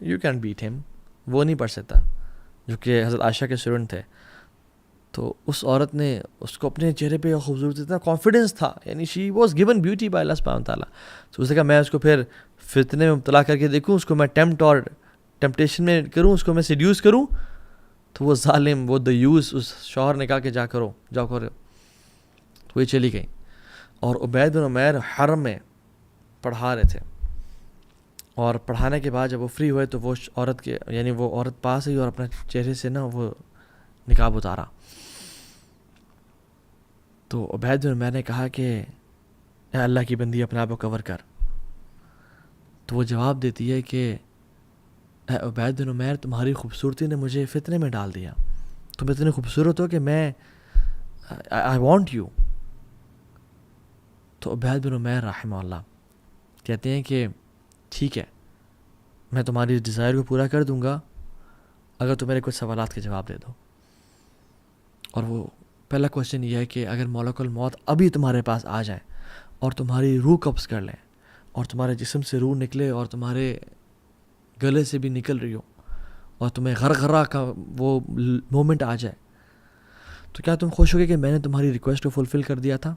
یو کین بیٹ ہم، وہ نہیں پڑھ سکتا، جو کہ حضرت عائشہ کے اسٹوڈنٹ تھے. تو اس عورت نے اس کو اپنے چہرے پہ خوبصورتی تھا، کانفیڈنس تھا، یعنی she was given beauty by اللہ سبحانہ تعالیٰ. تو اس نے کہا میں اس کو پھر فتنے میں مبتلا کر کے دیکھوں، اس کو میں ٹیمپٹیشن میں کروں، اس کو میں سیڈیوس کروں. تو وہ ظالم، وہ دیوس، اس شوہر نے کہا کہ جاؤ کرو. تو یہ چلی گئی، اور عبید بن عمیر حرم میں پڑھا رہے تھے، اور پڑھانے کے بعد جب وہ فری ہوئے تو وہ عورت پاس آئی اور اپنے چہرے سے نا وہ نقاب اتارا. تو عبید بن عمیر نے کہا کہ اے اللہ کی بندی اپنے آپ کو کور کر. تو وہ جواب دیتی ہے کہ اے عبید بن عمیر، تمہاری خوبصورتی نے مجھے فتنے میں ڈال دیا، تم اتنے خوبصورت ہو کہ میں آئی وانٹ یو. تو عبید بن عمیر رحمہ اللہ کہتے ہیں کہ ٹھیک ہے، میں تمہاری ڈیزائر کو پورا کر دوں گا اگر تم میرے کچھ سوالات کے جواب دے دو. اور وہ پہلا کوشچن یہ ہے کہ اگر ملک الموت ابھی تمہارے پاس آ جائیں اور تمہاری روح قبض کر لیں، اور تمہارے جسم سے روح نکلے اور تمہارے گلے سے بھی نکل رہی ہو، اور تمہیں غرغرہ کا وہ مومنٹ آ جائے، تو کیا تم خوش ہوگے کہ میں نے تمہاری ریکویسٹ کو فلفل کر دیا تھا؟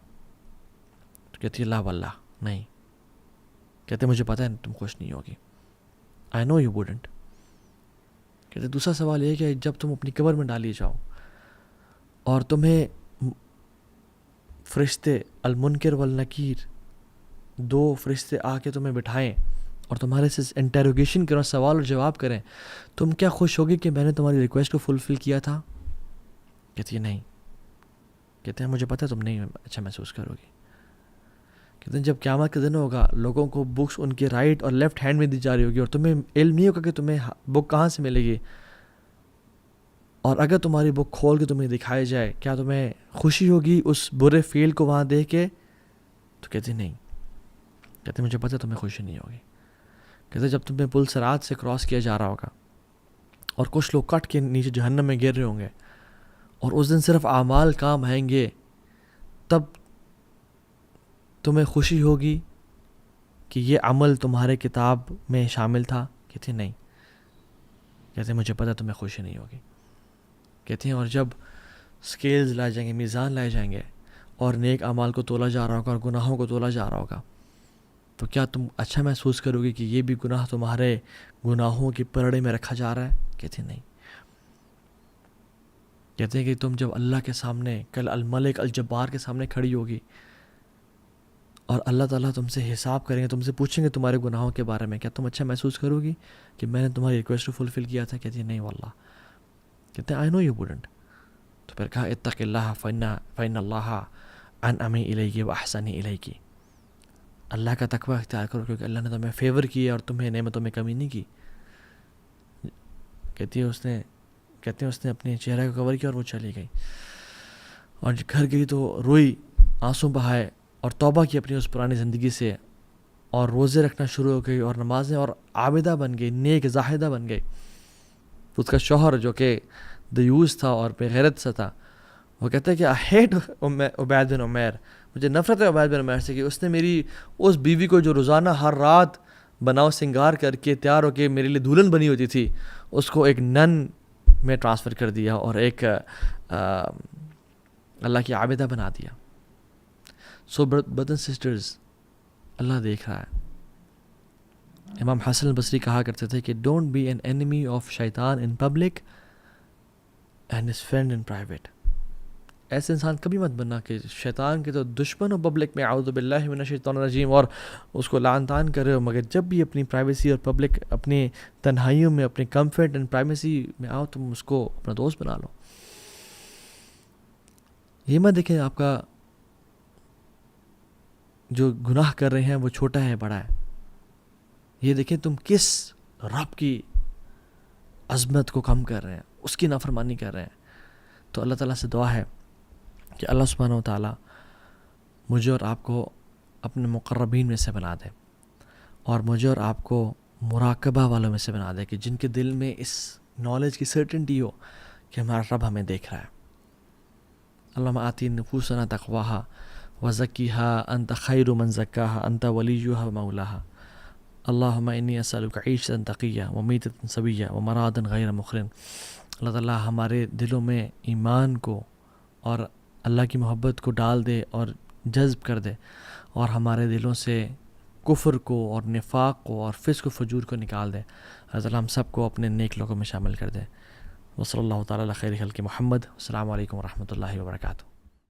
تو کہتی ہے لا واللہ نہیں. کہتے مجھے پتہ ہے تم خوش نہیں ہوگی، آئی نو یو ووڈنٹ. کہتے دوسرا سوال یہ ہے کہ جب تم اپنی قبر میں ڈالی جاؤ اور تمہیں فرشتے المنکر والنکیر، دو فرشتے آ کے تمہیں بٹھائیں اور تمہارے سے انٹیروگیشن کریں، سوال اور جواب کریں، تم کیا خوش ہوگی کہ میں نے تمہاری ریکویسٹ کو فلفل کیا تھا؟ کہتی ہے نہیں. کہتے ہیں مجھے پتہ ہے تم نہیں اچھا محسوس کرو گی. کہتے ہیں جب قیامت کا دن ہوگا، لوگوں کو بکس ان کے رائٹ اور لیفٹ ہینڈ میں دی جا رہی ہوگی، اور تمہیں علم نہیں ہوگا کہ تمہیں بک کہاں سے ملے گی. اور اگر تمہاری بک کھول کے تمہیں دکھائی جائے، کیا تمہیں خوشی ہوگی اس برے فیل کو وہاں دیکھ کے؟ تو کہتی نہیں. کہتے مجھے پتہ ہے تمہیں خوشی نہیں ہوگی. کہتے جب تمہیں پل صراط سے کراس کیا جا رہا ہوگا اور کچھ لوگ کٹ کے نیچے جہنم میں گر رہے ہوں گے، اور اس دن صرف اعمال کام آئیں گے، تب تمہیں خوشی ہوگی کہ یہ عمل تمہارے کتاب میں شامل تھا؟ کہتے نہیں. کہتے مجھے پتہ تمہیں خوشی نہیں ہوگی. کہتے ہیں اور جب سکیلز لائے جائیں گے، میزان لائے جائیں گے، اور نیک اعمال کو تولا جا رہا ہوگا اور گناہوں کو تولا جا رہا ہوگا، تو کیا تم اچھا محسوس کرو گی کہ یہ بھی گناہ تمہارے گناہوں کی پرڑے میں رکھا جا رہا ہے؟ کہتے نہیں. کہتے ہیں کہ تم جب اللہ کے سامنے کل الملک الجبار کے سامنے کھڑی ہوگی اور اللہ تعالیٰ تم سے حساب کریں گے، تم سے پوچھیں گے تمہارے گناہوں کے بارے میں، کیا تم اچھا محسوس کرو گی کہ میں نے تمہاری ریکویسٹ کو فلفل کیا تھا؟ کہتی ہے نہیں واللہ. کہتے ہیں آئی نو یو ووڈنٹ. تو پھر کہا اتق اللہ فإن اللہ انعم الیک واحسن الیک، اللہ کا تقوی اختیار کرو کیونکہ اللہ نے تمہیں فیور کیا اور تمہیں نعمتوں میں کمی نہیں کی. کہتے ہیں اس نے اپنے چہرے کو کور کیا اور وہ چلی گئی، اور گھر گئی تو روئی، آنسو بہائے، اور توبہ کی اپنی اس پرانی زندگی سے، اور روزے رکھنا شروع ہو گئی، اور نمازیں، اور عابدہ بن گئی، نیک زاہدہ بن گئی. اس کا شوہر جو کہ دیوس تھا اور بے غیرت سا تھا، وہ کہتا ہے کہ آئی ہیٹ عبید بن عمیر، مجھے نفرت ہے عبید بن عمیر سے کہ اس نے میری اس بیوی کو جو روزانہ ہر رات بناؤ سنگار کر کے تیار ہو کے میرے لیے دلہن بنی ہوتی تھی، اس کو ایک نن میں ٹرانسفر کر دیا اور ایک اللہ کی عابدہ بنا دیا. سو برادرز اینڈ سسٹرز، اللہ دیکھ رہا ہے. امام حسن البصری کہا کرتے تھے کہ don't be an enemy of شیطان in public and his friend in private. ایسے انسان کبھی مت بننا کہ شیطان کے تو دشمن ہو پبلک میں، اعوذ باللہ من الشیطان الرجیم، اور اس کو لعن طعن کر رہے ہو، مگر جب بھی اپنی پرائیویسی اور پبلک، اپنی تنہائیوں میں، اپنے کمفرٹ اینڈ پرائیویسی میں آؤ، تم اس کو اپنا دوست بنا لو. یہ مت دیکھیں آپ کا جو گناہ کر رہے ہیں وہ چھوٹا ہے بڑا ہے، یہ دیکھیں تم کس رب کی عظمت کو کم کر رہے ہیں، اس کی نافرمانی کر رہے ہیں. تو اللہ تعالیٰ سے دعا ہے کہ اللہ سبحانہ و تعالیٰ مجھے اور آپ کو اپنے مقربین میں سے بنا دے، اور مجھے اور آپ کو مراقبہ والوں میں سے بنا دے، کہ جن کے دل میں اس نالج کی سرٹنٹی ہو کہ ہمارا رب ہمیں دیکھ رہا ہے. اللہم آتی نفوسنا تقواہا وزکیہا انت خیر من زکاہا انت ولیہا ومولاہا. اللہم انی اسألک عیشتا تقیہ ومیتتا سویہ ومرادا غیر مخرن. اللہ تعالیٰ ہمارے دلوں میں ایمان کو اور اللہ کی محبت کو ڈال دے اور جذب کر دے، اور ہمارے دلوں سے کفر کو اور نفاق کو اور فسق و فجور کو نکال دے. اللہ تعالیٰ ہم سب کو اپنے نیک لوگوں میں شامل کر دے. وصلی اللہ تعالیٰ علی خیر خلق محمد. السلام علیکم ورحمۃ اللہ وبرکاتہ.